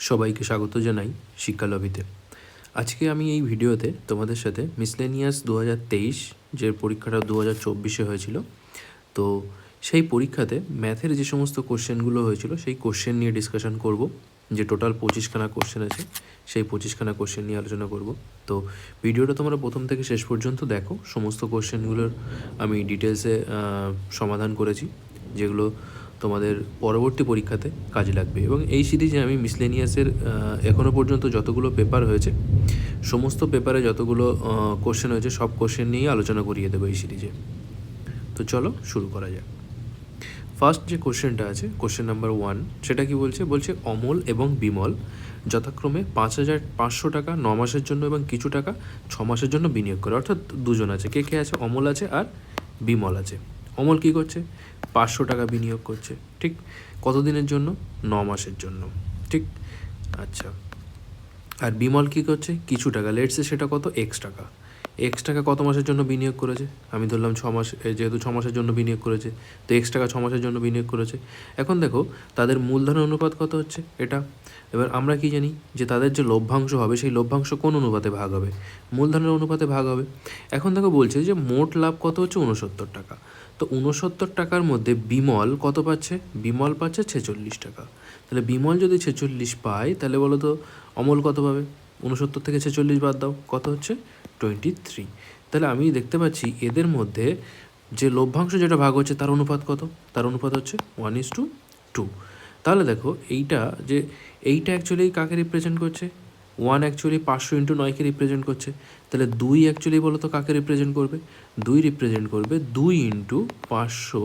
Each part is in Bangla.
সবাইকে স্বাগত জানাই শিক্ষা লবিতে। আজকে আমি এই ভিডিওতে তোমাদের সাথে মিসলেনিয়াস 2023 যে পরীক্ষাটা 2024-এ হয়েছিল, তো সেই পরীক্ষাতে ম্যাথের যে সমস্ত কোশ্চেনগুলো হয়েছিল সেই কোশ্চেন নিয়ে ডিসকাশন করব। যে টোটাল 25খানা কোশ্চেন আছে, সেই 25খানা কোশ্চেন নিয়ে আলোচনা করব। তো ভিডিওটা তোমরা প্রথম থেকে শেষ পর্যন্ত দেখো। সমস্ত কোশ্চেনগুলোর আমি ডিটেলসে সমাধান করেছি, যেগুলো তোমাদের পরবর্তী পরীক্ষাতে কাজে লাগবে। এবং এই সিরিজে আমি মিসলেনিয়াসের এখনও পর্যন্ত যতগুলো পেপার হয়েছে, সমস্ত পেপারে যতগুলো কোশ্চেন হয়েছে সব কোশ্চেন নিয়েই আলোচনা করিয়ে দেবো এই সিরিজে। তো চলো শুরু করা যাক। ফার্স্ট যে কোশ্চেনটা আছে, কোশ্চেন নাম্বার 1, সেটা কি বলছে অমল এবং বিমল যথাক্রমে 5,500 টাকা 9 মাসের জন্য এবং কিছু টাকা 6 মাসের জন্য বিনিয়োগ করে। অর্থাৎ দুজন আছে, কে আছে? অমল আছে আর বিমল আছে। অমল কী করছে? 500 টাকা বিনিয়োগ করছে, ঠিক। কতদিনের জন্য? 9 মাসের জন্য, ঠিক। আচ্ছা, আর বিমল কী করছে? কিছু টাকা, লেটসে সেটা কত? এক্স টাকা কত মাসের জন্য বিনিয়োগ করেছে? আমি ধরলাম 6 মাস, যেহেতু 6 মাসের জন্য বিনিয়োগ করেছে, তো এক্স টাকা 6 মাসের জন্য বিনিয়োগ করেছে। এখন দেখো তাদের মূলধনের অনুপাত কত হচ্ছে, এটা। এবার আমরা কি জানি যে তাদের যে লভ্যাংশ হবে, সেই লভ্যাংশ কোন অনুপাতে ভাগ হবে? মূলধনের অনুপাতে ভাগ হবে। এখন দেখো বলছে যে মোট লাভ কত হচ্ছে? 69 টাকা। তো 69 টাকার মধ্যে বিমল কত পাচ্ছে? বিমল পাচ্ছে 46 টাকা। তাহলে বিমল যদি 46 পায়, তাহলে বলো তো অমল কত পাবে? 69 থেকে 46 বাদ দাও, কত হচ্ছে? 23। তাহলে আমি দেখতে পাচ্ছি এদের মধ্যে যে লভ্যাংশ যেটা ভাগ হচ্ছে তার অনুপাত কত? তার অনুপাত হচ্ছে 1:2। তাহলে দেখো এইটা অ্যাকচুয়ালি কাকে রিপ্রেজেন্ট করছে? 1 অ্যাকচুয়ালি 500 × 9-কে রিপ্রেজেন্ট করছে। তাহলে 2 অ্যাকচুয়ালি বলো তো কাকে রিপ্রেজেন্ট করবে? 2 রিপ্রেজেন্ট করবে 2 × 500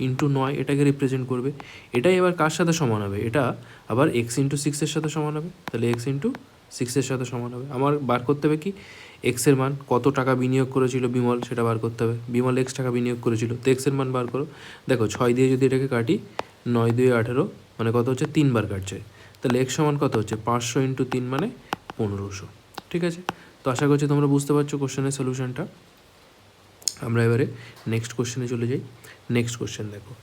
× 9, এটাকে রিপ্রেজেন্ট করবে। এটাই এবার কার সাথে সমান হবে? এটা আবার x × 6-এর সাথে সমান হবে। তাহলে x × 6-এর সাথে সমান হবে। আমার বার করতে হবে কি? এক্সের মান, কত টাকা বিনিয়োগ করেছিল বিমল, সেটা বার করতে হবে। বিমল x টাকা বিনিয়োগ করেছিল, তো এক্সের মান বার করো। দেখো 6 দিয়ে যদি এটাকে কাটি, 9 2 18, মানে কত হচ্ছে? 3 বার কাটছে। তাহলে x সমান কত হচ্ছে? 500 × 3 মানে 1500। ঠিক আছে, তো আশা করছি তোমরা বুঝতে পারছো কোশ্চেনের সলিউশনটা। আমরা এবারে নেক্সট কোশ্চেনে চলে যাই। নেক্সট কোশ্চেন দেখো,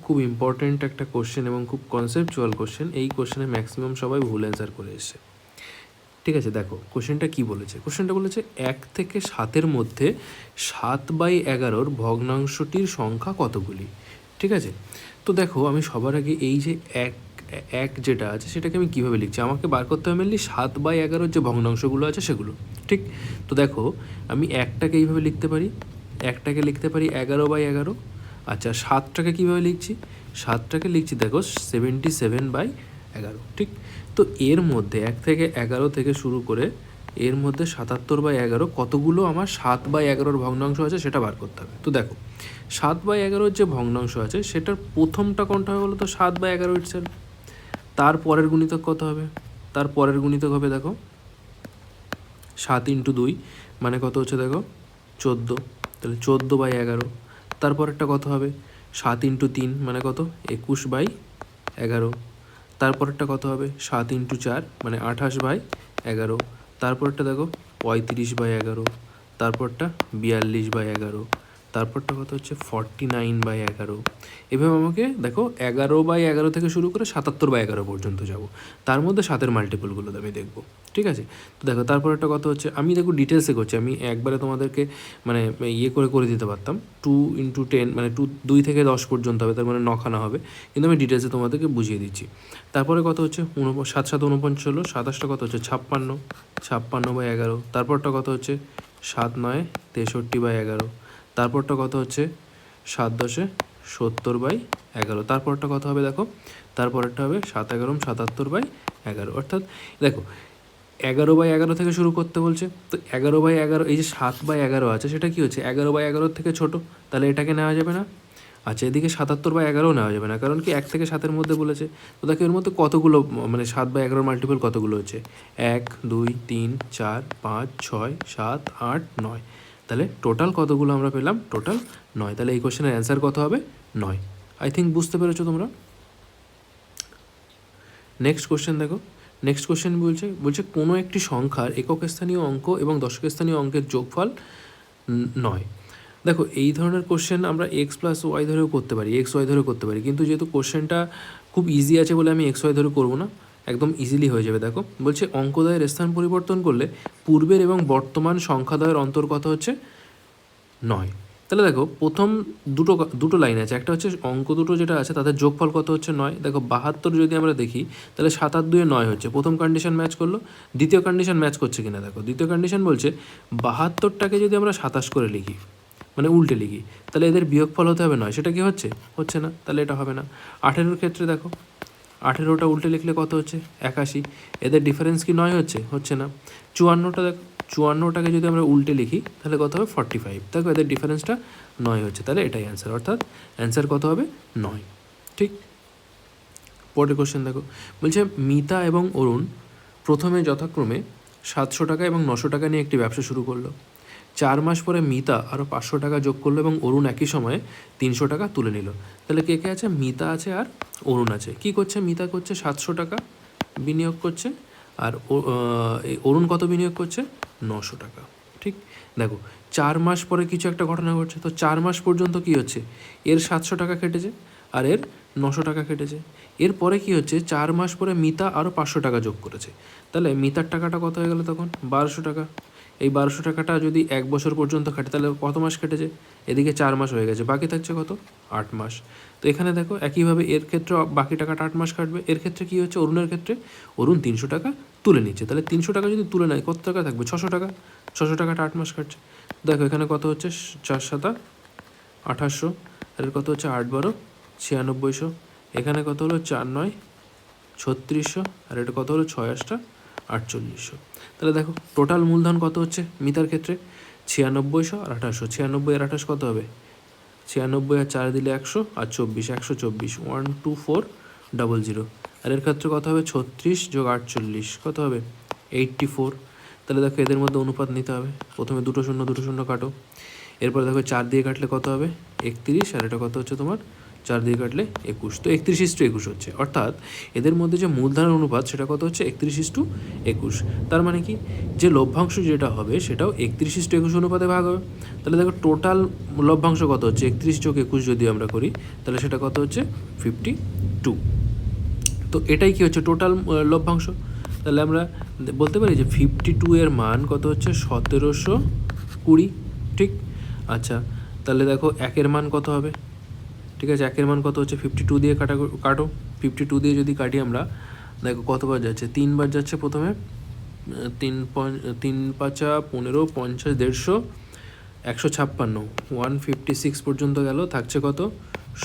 খুব ইম্পর্ট্যান্ট একটা কোশ্চেন এবং খুব কনসেপচুয়াল কোশ্চেন। এই কোশ্চেনে ম্যাক্সিমাম সবাই ভুল অ্যান্সার করে এসছে। ঠিক আছে, দেখো কোশ্চেনটা কি বলেছে। কোশ্চেনটা বলেছে 1 থেকে 7-এর মধ্যে 7/11 ভগ্নাংশটির সংখ্যা কতগুলি? ঠিক আছে, তো দেখো আমি সবার আগে এই যে এক যেটা আছে সেটাকে আমি কীভাবে লিখছি, আমাকে বার করতে হবে মেনলি 7/11 যে ভগ্নাংশগুলো আছে সেগুলো, ঠিক। তো দেখো আমি একটাকে এইভাবে লিখতে পারি, একটাকে লিখতে পারি 11/11। আচ্ছা, 7টাকে কীভাবে লিখছি? 7টাকে লিখছি দেখো 77/11, ঠিক। তো এর মধ্যে 1 থেকে 11 থেকে শুরু করে এর মধ্যে 77/11 কতগুলো আমার 7/11 ভগ্নাংশ আছে সেটা বার করতে হবে। তো দেখো 7/11 যে ভগ্নাংশ আছে সেটার প্রথমটা কোনটা হবে বলো তো? 7/11 ইটসেলফ। তার পরের গুণিতক কত হবে? তার পরের গুণিতক হবে দেখো 7 × 2, মানে কত হচ্ছে দেখো 14। তাহলে 14/11। তারপরেরটা কত হবে? 7 × 3, মানে কত? 21/11। তারপরেরটা কত হবে? 7 × 4, মানে 28/11। তারপরটা দেখো 35/11। তারপরটা 42/11। তারপরটা কত হচ্ছে? 49/11। এভাবে আমাকে দেখো 11/11 থেকে শুরু করে 77/11 পর্যন্ত যাব। তার মধ্যে 7-এর মাল্টিপলগুলো আমি দেখবো, ঠিক আছে। তো দেখো তারপরটা কত হচ্ছে, আমি দেখো ডিটেলসে করছি। আমি একবারে তোমাদেরকে মানে করে দিতে পারতাম 2 × 10, মানে 2 থেকে 10 পর্যন্ত হবে, তার মানে 9খানা হবে, কিন্তু আমি ডিটেলসে তোমাদেরকে বুঝিয়ে দিচ্ছি। তারপরে কত হচ্ছে? 7 7 49 হলো, 27টা কত হচ্ছে? 56, 56/11। তারপরটা কত হচ্ছে? 7 9 63/11। তারপরটা কত হচ্ছে? 7 10 70/11। তারপরটা কত হবে দেখো? তারপরেরটা হবে 7 11 77/11। অর্থাৎ দেখো 11/11 থেকে শুরু করতে বলছে, তো 11/11, এই যে 7/11 আছে সেটা কি হচ্ছে? 11/11 থেকে ছোট, তাহলে এটাকে নেওয়া যাবে না। আচ্ছা, এদিকে 77/11 নেওয়া যাবে না, কারণ কি 1 থেকে 7-এর মধ্যে বলেছে। তো দেখো এর মধ্যে কতগুলো, মানে 7/11 মাল্টিপল কতগুলো হচ্ছে? 1 2 3 4 5 6 7 8 9। তাহলে টোটাল কতগুলো আমরা পেলাম? টোটাল 9। তাহলে এই কোশ্চেনের অ্যান্সার কত হবে? 9। আই থিঙ্ক বুঝতে পেরেছো তোমরা। নেক্সট কোশ্চেন দেখো। নেক্সট কোশ্চেন বলছে কোনো একটি সংখ্যার একক স্থানীয় অঙ্ক এবং দশক স্থানীয় অঙ্কের যোগফল 9। দেখো এই ধরনের কোশ্চেন আমরা x + y ধরেও করতে পারি, xy ধরেও করতে পারি, কিন্তু যেহেতু কোশ্চেনটা খুব ইজি আছে বলে আমি xy ধরে করবো না, একদম ইজিলি হয়ে যাবে। দেখো বলছে অঙ্কদ্বয়ের স্থান পরিবর্তন করলে পূর্বের এবং বর্তমান সংখ্যাদ্বয়ের অন্তর কত হচ্ছে 9। তাহলে দেখো প্রথম দুটো লাইন আছে, একটা হচ্ছে অঙ্ক দুটো যেটা আছে তাদের যোগফল কত হচ্ছে 9। দেখো 72 যদি আমরা দেখি তাহলে 7 আর 2 9 হচ্ছে, প্রথম কন্ডিশন ম্যাচ করলো। দ্বিতীয় কন্ডিশন ম্যাচ করছে কিনা দেখো, দ্বিতীয় কন্ডিশন বলছে 72টাকে যদি আমরা 27 করে লিখি, মানে উল্টে লিখি, তাহলে এদের বিয়োগফল হতে হবে 9। সেটা কি হচ্ছে না, তাহলে এটা হবে না। 18-র ক্ষেত্রে দেখো 18টা উল্টে লিখলে কত হচ্ছে 81, এদের ডিফারেন্স কি 9 হচ্ছে না। 54টা দেখো, 54টাকে যদি আমরা উল্টে লিখি তাহলে কত হবে 45, দেখো এদের ডিফারেন্সটা 9 হচ্ছে, তাহলে এটাই অ্যান্সার, অর্থাৎ অ্যান্সার কত হবে 9। ঠিক, পরের কোশ্চেন দেখো, বলছে মিতা এবং অরুণ প্রথমে যথাক্রমে 700 টাকা এবং 900 টাকা নিয়ে একটি ব্যবসা শুরু করলো। 4 মাস পরে মিতা আরও 500 টাকা যোগ করলো এবং অরুণ একই সময়ে 300 টাকা তুলে নিল। তাহলে কে কে আছে, মিতা আছে আর অরুণ আছে। কি করছে, মিতা করছে 700 টাকা বিনিয়োগ করছে, আর অরুণ কত বিনিয়োগ করছে 900 টাকা। ঠিক, দেখো 4 মাস পরে কিছু একটা ঘটনা ঘটছে, তো 4 মাস পর্যন্ত কি হচ্ছে, এর 700 টাকা কেটেছে আর এর 900 টাকা কেটেছে। এরপরে কি হচ্ছে, 4 মাস পরে মিতা আরও 500 টাকা যোগ করেছে, তাহলে মিতার টাকাটা কত হয়ে গেল তখন 1200 টাকা। এই 1200 টাকাটা যদি 1 বছর পর্যন্ত কাটে তাহলে কত মাস কেটেছে, এদিকে 4 মাস হয়ে গেছে, বাকি থাকছে কত 8 মাস। তো এখানে দেখো একইভাবে এর ক্ষেত্রে বাকি টাকাটা 8 মাস কাটবে। এর ক্ষেত্রে কী হচ্ছে, অরুণের ক্ষেত্রে অরুণ 300 টাকা তুলে নিচ্ছে, তাহলে 300 টাকা যদি তুলে নেয় কত টাকা থাকবে 600 টাকা, 600 টাকাটা 8 মাস কাটছে। দেখো এখানে কত হচ্ছে 4 7 2800, আর এর কত হচ্ছে 8 12 9600, এখানে কত হলো 4 9 3600, আর এটা কত হলো 6 8 4800। তাহলে দেখো টোটাল মূলধন কত হচ্ছে মিতার ক্ষেত্রে 9600 আর 2800, 96 আর 28 কত হবে, 96 আর 4 দিলে 100 আর 24 124, 12400। আর এর ক্ষেত্রে কত হবে 36 যোগ 48 কত হবে 84। তাহলে দেখো এদের মধ্যে অনুপাত নিতে হবে, প্রথমে দুটো শূন্য কাটো, এরপর দেখো 4 দিয়ে কাটলে কত হবে 31, আর এটা কত হচ্ছে তোমার 4 দিয়ে কাটলে 21, তো 31:21 হচ্ছে। অর্থাৎ এদের মধ্যে যে মূলধনের অনুপাত সেটা কত হচ্ছে 31:21। তার মানে কি, যে লভ্যাংশ যেটা হবে সেটাও 31:21 অনুপাতে ভাগ হবে। তাহলে দেখো টোটাল লভ্যাংশ কত হচ্ছে 31 যোগ 21 যদি আমরা করি তাহলে সেটা কত হচ্ছে 52। তো এটাই কি হচ্ছে টোটাল লভ্যাংশ। তাহলে আমরা বলতে পারি যে 52 এর মান কত হচ্ছে 1720। ঠিক, আচ্ছা তাহলে দেখো একের মান কত হবে, ঠিক আছে একের মান কত হচ্ছে 52 দিয়ে কাটো, 52 দিয়ে যদি কাটি আমরা দেখো কতবার যাচ্ছে 3 বার যাচ্ছে, প্রথমে 3 5 15 50 150 156 156 পর্যন্ত গেল, থাকছে কত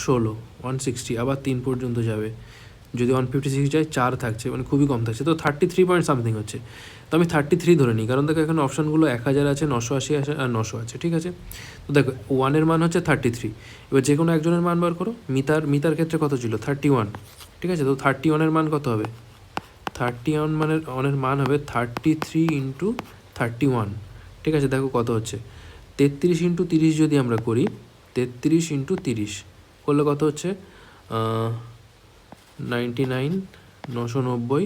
16 160, আবার 3 পর্যন্ত যাবে, যদি 156 যায় 4 থাকছে, মানে খুবই কম থাকছে, তো 33 পয়েন্ট সামথিং হচ্ছে। তো আমি 33 ধরে নিই, কারণ দেখো এখানে অপশানগুলো 1000 আছে 980 আছে আর 900 আছে। ঠিক আছে, তো দেখো 1-এর মান হচ্ছে 33, এবার যে কোনো একজনের মান বার করো। মিতার ক্ষেত্রে কত ছিল 31, ঠিক আছে, তো 31-এর মান কত হবে, 31-এর মান হবে 33 ইন্টু 31। ঠিক আছে, দেখো কত হচ্ছে 33 ইন্টু 30 যদি আমরা করি, 33 ইন্টু 30 করলে কত হচ্ছে 99 990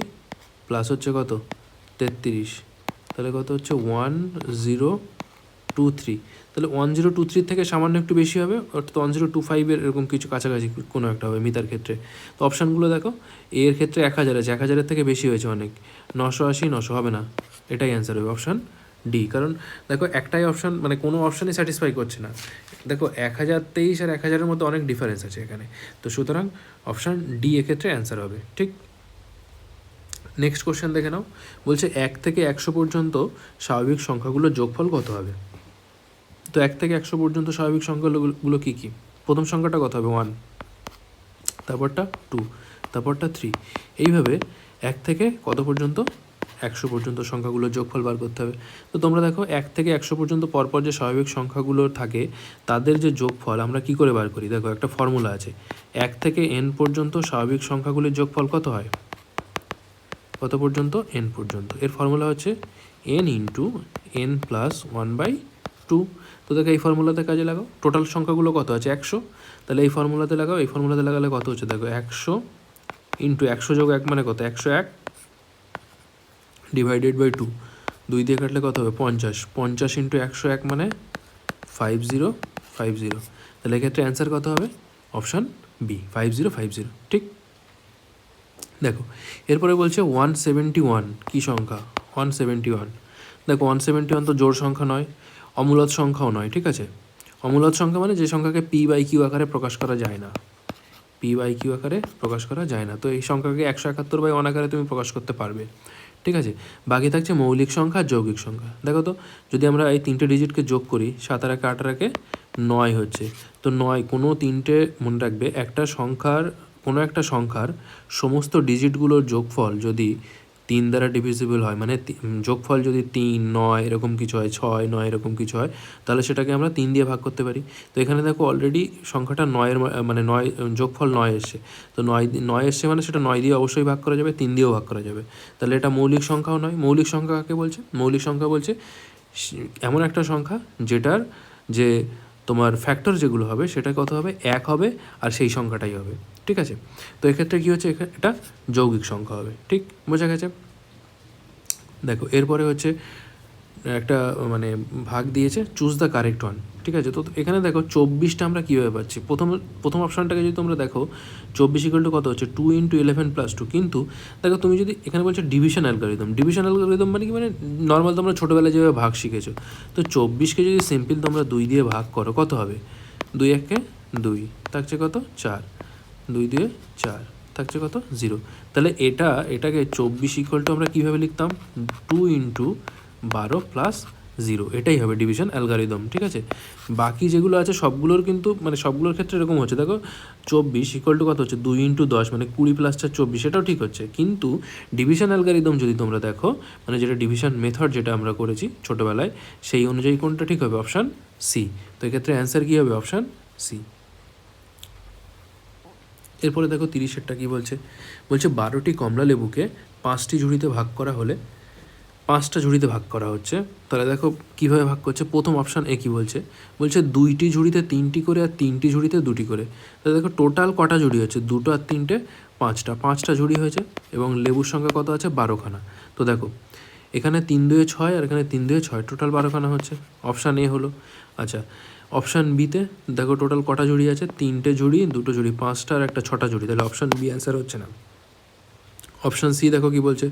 প্লাস হচ্ছে কত 33, তাহলে কত হচ্ছে 1023। তাহলে 1023 থেকে সামান্য একটু বেশি হবে, অর্থাৎ 1025 এরকম কিছু কাছাকাছি কোনো একটা হবে মিতার ক্ষেত্রে। তো অপশানগুলো দেখো, এর ক্ষেত্রে 1000 আছে, 1000-এর থেকে বেশি হয়েছে অনেক, 980 900 হবে না, এটাই অ্যান্সার হবে অপশান ডি। কারণ দেখো একটাই অপশান, মানে কোনো অপশানই স্যাটিসফাই করছে না। দেখো 1023 আর 1000-এর মধ্যে অনেক ডিফারেন্স আছে এখানে, তো সুতরাং অপশান ডি এক্ষেত্রে অ্যান্সার হবে। ঠিক, নেক্সট কোশ্চেন দেখে নাও, বলছে 1 থেকে 100 পর্যন্ত স্বাভাবিক সংখ্যাগুলোর যোগফল কত হবে। তো 1 থেকে 100 পর্যন্ত স্বাভাবিক সংখ্যাগুলো কী কী, প্রথম সংখ্যাটা কত হবে 1, তারপরটা 2, তারপরটা 3, এইভাবে 1 থেকে কত পর্যন্ত 100 পর্যন্ত সংখ্যাগুলোর যোগফল বার করতে হবে। তো তোমরা দেখো 1 থেকে 100 পর্যন্ত পরপর যে স্বাভাবিক সংখ্যাগুলো থাকে তাদের যে যোগফল আমরা কি করে বার করি, দেখো একটা ফর্মুলা আছে, 1 থেকে n পর্যন্ত স্বাভাবিক সংখ্যাগুলির যোগফল কত হয়, কত পর্যন্ত n পর্যন্ত, এর ফর্মুলা হচ্ছে n ইন্টু n প্লাস 1/2। তো দেখো এই ফর্মুলাতে কাজে লাগাও, টোটাল সংখ্যাগুলো কত আছে 100, তাহলে এই ফর্মুলাতে লাগাও, এই ফর্মুলাতে লাগালে কত হচ্ছে দেখো 100 ইন্টু 100 যোগ 1 মানে কত 101 ডিভাইডেড বাই 2, 2 দিয়ে কাটলে কত হবে 50, 50 ইন্টু 101 মানে 5050। তাহলে এক্ষেত্রে অ্যান্সার কত হবে অপশান বি 5050। ঠিক, দেখো এরপরে বলছে 171 কী সংখ্যা? 171, দেখো 171 তো জোড় সংখ্যা নয়, অমূলদ সংখ্যাও নয়, ঠিক আছে? অমূলদ সংখ্যা মানে যে সংখ্যাকে P/Q আকারে প্রকাশ করা যায় না, P/Q আকারে প্রকাশ করা যায় না। তো এই সংখ্যাকে 171/1 আকারে তুমি প্রকাশ করতে পারবে, ঠিক আছে? বাকি থাকছে মৌলিক সংখ্যা, যৌগিক সংখ্যা। দেখো তো যদি আমরা এই তিনটে ডিজিটকে যোগ করি, 7 আর 8 আর 9 হচ্ছে। তো 9 কোনো তিনটে, মনে রাখবে কোনো একটা সংখ্যার সমস্ত ডিজিটগুলোর যোগফল যদি 3 দ্বারা ডিভিজিবল হয়, মানে যোগফল যদি 3, 9 এরকম কিছু হয়, 6, 9 এরকম কিছু হয়, তাহলে সেটাকে আমরা 3 দিয়ে ভাগ করতে পারি। তো এখানে দেখো অলরেডি সংখ্যাটা 9 মানে 9 যোগফল 9 এসছে। তো 9 এসছে মানে সেটা 9 দিয়ে অবশ্যই ভাগ করা যাবে, 3 দিয়েও ভাগ করা যাবে। তাহলে এটা মৌলিক সংখ্যাও নয়। মৌলিক সংখ্যা কাকে বলছে? মৌলিক সংখ্যা বলছে এমন একটা সংখ্যা যেটার যে তোমার ফ্যাক্টর যেগুলো হবে সেটা কত হবে? 1 হবে, আর সেই সংখ্যাটাই হবে, ঠিক আছে? তো এক্ষেত্রে কী হচ্ছে, এটা যৌগিক সংখ্যা হবে, ঠিক বোঝা গেছে? দেখো এরপরে হচ্ছে একটা মানে ভাগ দিয়েছে, চুজ দ্য কারেক্ট ওয়ান, ঠিক আছে? তো এখানে দেখো 24টা আমরা কীভাবে পাচ্ছি? প্রথম অপশানটাকে যদি তোমরা দেখো, 24 = কত হচ্ছে? 2 × 11 + 2। কিন্তু দেখো তুমি যদি এখানে বলছো ডিভিশন অ্যালগরিদম, ডিভিশন অ্যালগরিদম মানে কি? মানে নর্মাল তোমরা ছোটোবেলায় যেভাবে ভাগ শিখেছো। তো 24কে যদি সিম্পল তোমরা 2 দিয়ে ভাগ করো, কত হবে? 2 × 1 = 2, থাকছে কত? 4, 2 × 2 = 4, থাকছে কত? 0। তাহলে এটাকে 24 আমরা কীভাবে লিখতাম? 2 × 12 + 0, এটাই হবে ডিভিশন অ্যালগরিদম, ঠিক আছে? বাকি যেগুলো আছে সবগুলোর কিন্তু মানে সবগুলোর ক্ষেত্রে এরকম হচ্ছে। দেখো 24 কত হচ্ছে? 2 × 10 মানে 20 + 4 24, এটাও ঠিক হচ্ছে। কিন্তু ডিভিশন অ্যালগরিদম যদি তোমরা দেখো, মানে যেটা ডিভিশন মেথড যেটা আমরা করেছি ছোটোবেলায়, সেই অনুযায়ী কোনটা ঠিক হবে? Option C. তো এক্ষেত্রে অ্যান্সার কী হবে? Option C. এরপরে দেখো 30-এরটা কী বলছে? বলছে 12টি কমলা লেবুকে 5টি ঝুড়িতে ভাগ করা হলে 5টা ঝুড়িতে ভাগ করা হচ্ছে। তাহলে দেখো কীভাবে ভাগ করছে। প্রথম অপশান এ কী বলছে? বলছে 2টি ঝুড়িতে 3টি করে, আর 3টি ঝুড়িতে 2টি করে। তাহলে দেখো টোটাল কটা ঝুড়ি হচ্ছে? 2টো আর 3টে 5টা ঝুড়ি হয়েছে, এবং লেবুর সংখ্যা কত আছে? 12খানা। তো দেখো এখানে 3 × 2 = 6, আর এখানে 3 × 2 = 6, টোটাল 12খানা হচ্ছে। অপশান এ হলো। আচ্ছা, অপশান বিতে দেখো টোটাল কটা ঝুড়ি আছে? 3টে ঝুড়ি, 2টো ঝুড়ি, 5টা আর একটা 6টা ঝুড়ি। তাহলে অপশান বি অ্যান্সার হচ্ছে না। অপশান সি দেখো কী বলছে?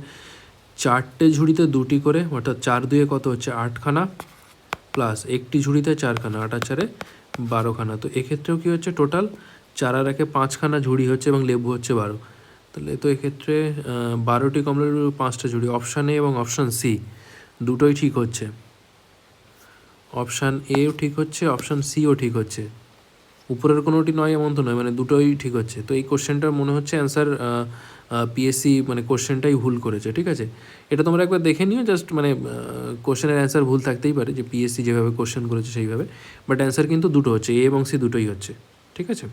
4টে ঝুড়িতে 2টি করে, অর্থাৎ 4 × 2 = কত হচ্ছে? 8খানা, প্লাস একটি ঝুড়িতে 4খানা, 8 আর 4 = 12খানা। তো এক্ষেত্রেও কী হচ্ছে? টোটাল 4 আর 1 5খানা ঝুড়ি হচ্ছে, এবং লেবু হচ্ছে 12। তাহলে তো এক্ষেত্রে 12টি কমলা লেবু, 5টা ঝুড়ি। অপশান এ এবং অপশান সি দুটোই ঠিক হচ্ছে। অপশান এও ঠিক হচ্ছে, অপশান সিও ঠিক হচ্ছে। উপরের কোনোটি নয় এমন তো নয়, মানে দুটোই ঠিক হচ্ছে। তো এই কোশ্চেনটার মনে হচ্ছে অ্যান্সার পিএসসি মানে কোশ্চেনটাই ভুল করেছে, ঠিক আছে? এটা তোমরা একবার দেখে নিও, জাস্ট মানে কোশ্চেনের অ্যান্সার ভুল থাকতেই পারে, যে পিএসসি যেভাবে কোশ্চেন করেছে সেইভাবে, বাট অ্যান্সার কিন্তু দুটো হচ্ছে, এ এবং সি দুটোই হচ্ছে, ঠিক আছে?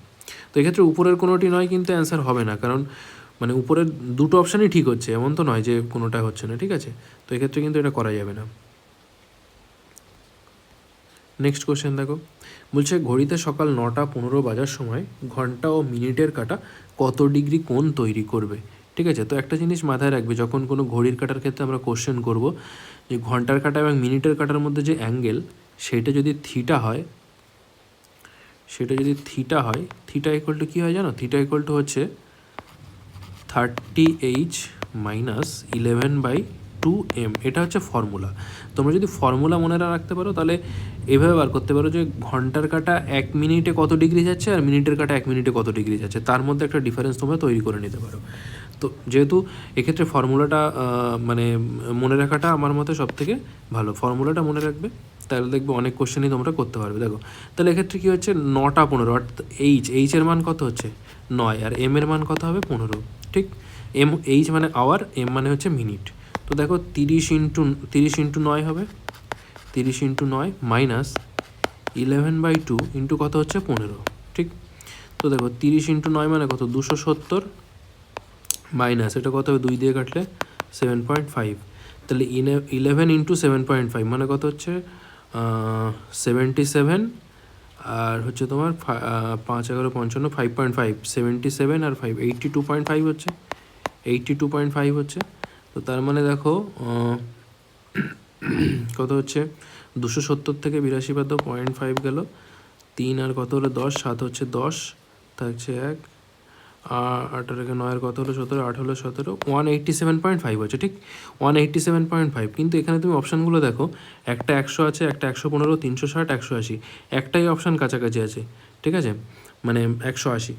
তো এক্ষেত্রে উপরের কোনোটি নয় কিন্তু অ্যান্সার হবে না, কারণ মানে উপরের দুটো অপশানই ঠিক হচ্ছে, এমন তো নয় যে কোনোটা হচ্ছে না, ঠিক আছে? তো এক্ষেত্রে কিন্তু এটা করা যাবে না। নেক্সট কোশ্চেন দেখো, বলছে ঘড়িতে সকাল 9:15 বাজার সময় ঘন্টা ও মিনিটের কাঁটা কত ডিগ্রি কোণ তৈরি করবে, ঠিক আছে? তো একটা জিনিস মাথায় রাখবে, যখন কোনো ঘড়ির কাঁটার ক্ষেত্রে আমরা কোশ্চেন করব, যে ঘন্টার কাঁটা এবং মিনিটের কাঁটার মধ্যে যে অ্যাঙ্গেল, সেটা যদি থিটা হয়, থিটা ইকুয়াল টু কী হয় জানো? থিটা ইকুয়াল টু হচ্ছে 30h - 11/2m। এটা হচ্ছে ফর্মুলা। তোমরা যদি ফর্মুলা মনে রাখতে পারো, তাহলে এভাবে বার করতে পারো যে ঘন্টার কাঁটা 1 মিনিটে কত ডিগ্রি যাচ্ছে, আর মিনিটের কাঁটা 1 মিনিটে কত ডিগ্রি যাচ্ছে, তার মধ্যে একটা ডিফারেন্স তোমরা তৈরি করে নিতে পারো। তো যেহেতু এক্ষেত্রে ফর্মুলাটা মানে মনে রাখাটা আমার মতে সবথেকে ভালো, ফর্মুলাটা মনে রাখবে, তাহলে দেখবে অনেক কোশ্চেনই তোমরা করতে পারবে। দেখো তাহলে এক্ষেত্রে কী হচ্ছে? 9:15, অর্থাৎ এইচের মান কত হচ্ছে? 9, আর এর মান কত হবে? 15, ঠিক? এইচ মানে আওয়ার, এম মানে হচ্ছে মিনিট। তো দেখো 30 × 9 হবে, 30 × 9 মাইনাস 11/2 ইন্টু কত হচ্ছে? 15, ঠিক? তো দেখো 30 × 9 মানে কত? 270, মাইনাস এটা কত হবে? 2 দিয়ে কাটলে 7.5। তাহলে 11 × 7.5 মানে কত হচ্ছে? 77, আর হচ্ছে তোমার 5 11 55, 5.5, 77 আর 5 82.5 হচ্ছে, 82.5 হচ্ছে। তো তার মানে দেখো কত হচ্ছে? 270 থেকে 82 বাদ 0.5 গেল, 3 আর কত হলো? 10, 7 হচ্ছে 10, থাকছে 1, 18 9 কত হলো 17, 8 হলো 17, 187.5 হচ্ছে, ঠিক 187.5। কিন্তু এখানে তুমি অপশানগুলো দেখো, একটা 100 আছে, একটা 115, 360, 180, একটাই অপশান কাছাকাছি আছে, ঠিক আছে, মানে 180।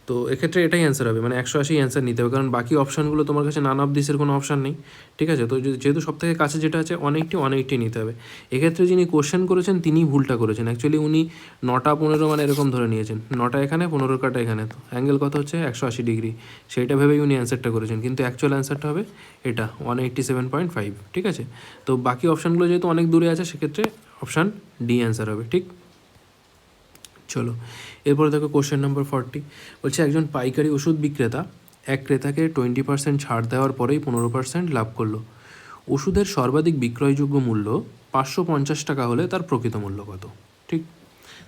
তো এক্ষেত্রে এটাই অ্যান্সার হবে, মানে 180 অ্যান্সার নিতে হবে, কারণ বাকি অপশানগুলো তোমার কাছে নান অফ দিসের কোনো অপশান নেই, ঠিক আছে। তো যেহেতু সব থেকে কাছে যেটা আছে 180 নিতে হবে। এক্ষেত্রে যিনি কোশ্চেন করেছেন তিনিই ভুলটা করেছেন, অ্যাকচুয়ালি উনি 9টা 15 মানে এরকম ধরে নিয়েছেন, 9টা এখানে 15 কাটা এখানে, তো অ্যাঙ্গেল কত হচ্ছে 180 ডিগ্রি, সেইটা ভেবেই উনি অ্যান্সারটা করেছেন, কিন্তু অ্যাকচুয়াল অ্যান্সারটা হবে এটা 187.5, ঠিক আছে। তো বাকি অপশানগুলো যেহেতু অনেক দূরে আছে, সেক্ষেত্রে অপশান ডি অ্যান্সার হবে, ঠিক। চলো এরপরে দেখো কোশ্চেন নাম্বার 40, বলছে একজন পাইকারি ওষুধ বিক্রেতা এক ক্রেতাকে 20% ছাড় দেওয়ার পরেই 15% লাভ করলো। ওষুধের সর্বাধিক বিক্রয়যোগ্য মূল্য 550 টাকা হলে তার প্রকৃত মূল্য কত, ঠিক।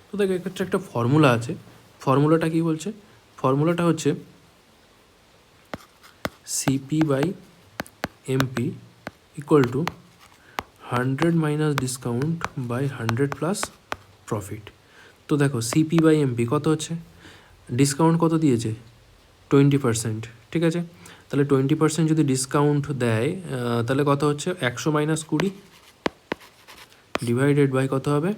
তো দেখো এক্ষেত্রে একটা ফর্মুলা আছে, ফর্মুলাটা কী বলছে, ফর্মুলাটা হচ্ছে CP by MP equal to 100 minus discount by 100 plus profit. তো দেখো সিপি বাই এমপি কত হচ্ছে, ডিসকাউন্ট কত দিয়েছে 20%, ঠিক আছে। তাহলে 20% যদি ডিসকাউন্ট দেয় তাহলে কত হচ্ছে 100 মাইনাস 20 ডিভাইডেড বাই কত হবে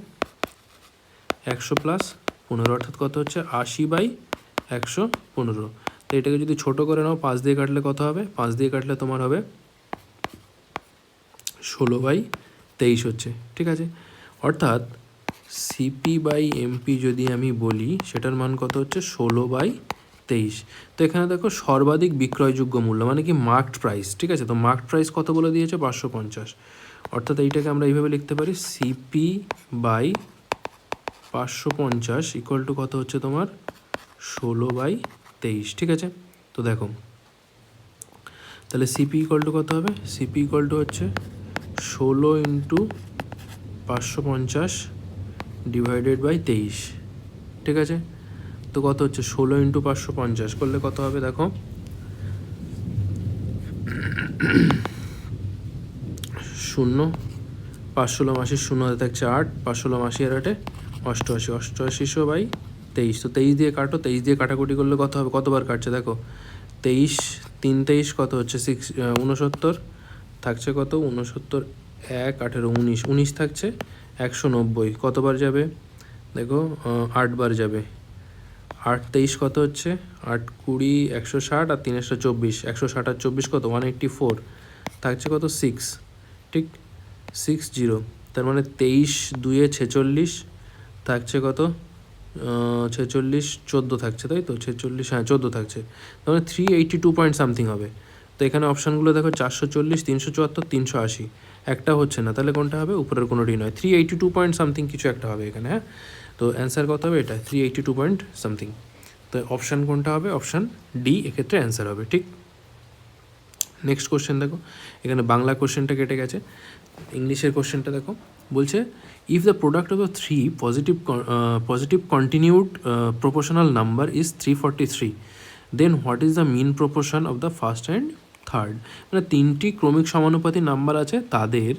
100 প্লাস 15, অর্থাৎ কত হচ্ছে 80/115। তো এটাকে যদি ছোটো করে নাও 5 দিয়ে কাটলে কত হবে, 5 দিয়ে কাটলে তোমার হবে 16/23 হচ্ছে, ঠিক আছে। অর্থাৎ সিপি বাই এমপি যদি আমি বলি সেটার মান কত হচ্ছে 16/23। তো এখানে দেখো সর্বাধিক বিক্রয়যোগ্য মূল্য মানে কি মার্কড প্রাইস, ঠিক আছে। তো মার্কড প্রাইস কত বলে দিয়েছে 550, অর্থাৎ এইটাকে আমরা এইভাবে লিখতে পারি সিপি বাই 550 ইকুয়াল টু কত হচ্ছে তোমার 16/23, ঠিক আছে। তো দেখো তাহলে সিপি ইকুয়াল টু কত হবে, সিপি ইকুয়াল টু হচ্ছে 16 ইন্টু 550 ডিভাইডেড বাই 23, ঠিক আছে। তো কত হচ্ছে 16 ইন্টু 550 করলে কত হবে দেখো 0, 5 মাসির 0 হাতে থাকছে 8, 5 মাসি আর 8 88, 88/23। তো 23 দিয়ে কাটো, 23 দিয়ে কাটাকুটি করলে কত হবে, কতবার কাটছে দেখো 23 3 23 কত হচ্ছে 69 থাকছে কত 69 1 18 19 19 থাকছে 190, কতবার যাবে দেখো 8 বার যাবে, 8 23 কত হচ্ছে 8 20 160 আর 3 24, 160 আর 24 কত 184 থাকছে কত 6, ঠিক 60, তার মানে 23 2 46 থাকছে কত 46 14 থাকছে, তাই তো 46, হ্যাঁ 14 থাকছে, তার মানে 382 পয়েন্ট সামথিং হবে। তো এখানে অপশানগুলো দেখো 440 374 380, একটা হচ্ছে না, তাহলে কোনটা হবে, উপরের কোনোটি নয়, 382 পয়েন্ট সামথিং কিছু একটা হবে এখানে, হ্যাঁ। তো অ্যান্সার কত হবে এটা 382 পয়েন্ট সামথিং। তো অপশান কোনটা হবে, অপশান ডি এক্ষেত্রে অ্যান্সার হবে, ঠিক। নেক্সট কোশ্চেন দেখো, এখানে বাংলা কোশ্চেনটা কেটে গেছে, ইংলিশের কোশ্চেনটা দেখো, বলছে if the product of the three positive continued proportional number is 343, then what is the mean proportion of the first and third. মানে তিনটি ক্রমিক সমানুপাতি নাম্বার আছে, তাদের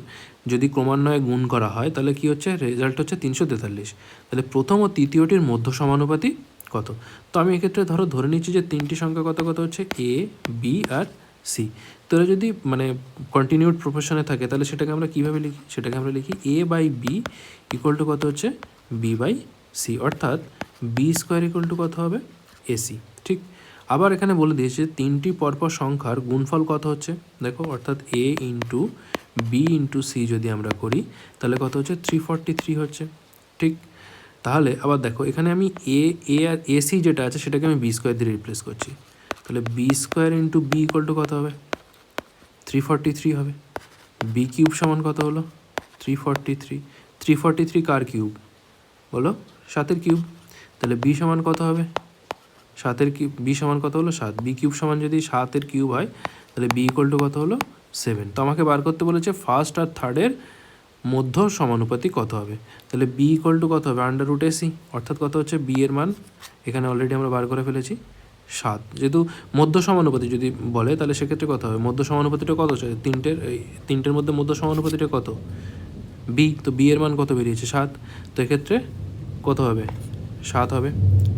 যদি ক্রমান্বয়ে গুণ করা হয় তাহলে কি হচ্ছে, রেজাল্ট হচ্ছে 343। তাহলে প্রথম ও তৃতীয়টির মধ্য সমানুপাতি কত। তো আমি এক্ষেত্রে ধরে নিচ্ছি যে তিনটি সংখ্যা কত কত হচ্ছে এ বি আর সি। তো এরা যদি মানে কন্টিনিউড প্রপোর্শনে থাকে তাহলে সেটাকে আমরা কীভাবে লিখি, সেটাকে আমরা লিখি এ বাই বি ইকুয়াল টু কত হচ্ছে বি বাই সি, অর্থাৎ বি স্কোয়ার ইকুয়াল টু কত হবে এসি, ঠিক। আবার এখানে বলে দিয়েছে তিনটি পরপর সংখ্যার গুণফল কত হচ্ছে দেখো, অর্থাৎ এ ইন্টু বি ইন্টু সি যদি আমরা করি তাহলে কত হচ্ছে 343 হচ্ছে, ঠিক। তাহলে আবার দেখো এখানে আমি এ আর এসি যেটা আছে সেটাকে আমি বি স্কোয়ার দিয়ে রিপ্লেস করছি, তাহলে B square into B equal to কত হবে 343 হবে। বি কিউব সমান কত হলো 343, 343 কার কিউব বলো 7-এর কিউব, তাহলে বি সমান কত হবে 7-এর কিউব, বি সমান কত হলো 7, বি কিউব সমান যদি 7-এর কিউব হয় তাহলে বি ইকুয়াল টু কত হলো 7। তো আমাকে বার করতে বলেছে ফার্স্ট আর থার্ডের মধ্য সমানুপাতি কত হবে, তাহলে বি ইকুয়াল টু কত হবে আন্ডার রুট এসি, অর্থাৎ কত হচ্ছে বি এর মান এখানে অলরেডি আমরা বার করে ফেলেছি 7। যেহেতু মধ্য সমানুপাতি যদি বলে তাহলে সেক্ষেত্রে কত হবে, মধ্য সমানুপাতিটা কত হচ্ছে তিনটের মধ্যে মধ্য সমানুপাতিটা কত বি, তো বি এর মান কত বেরিয়েছে 7, তো এক্ষেত্রে কত হবে 7 হবে,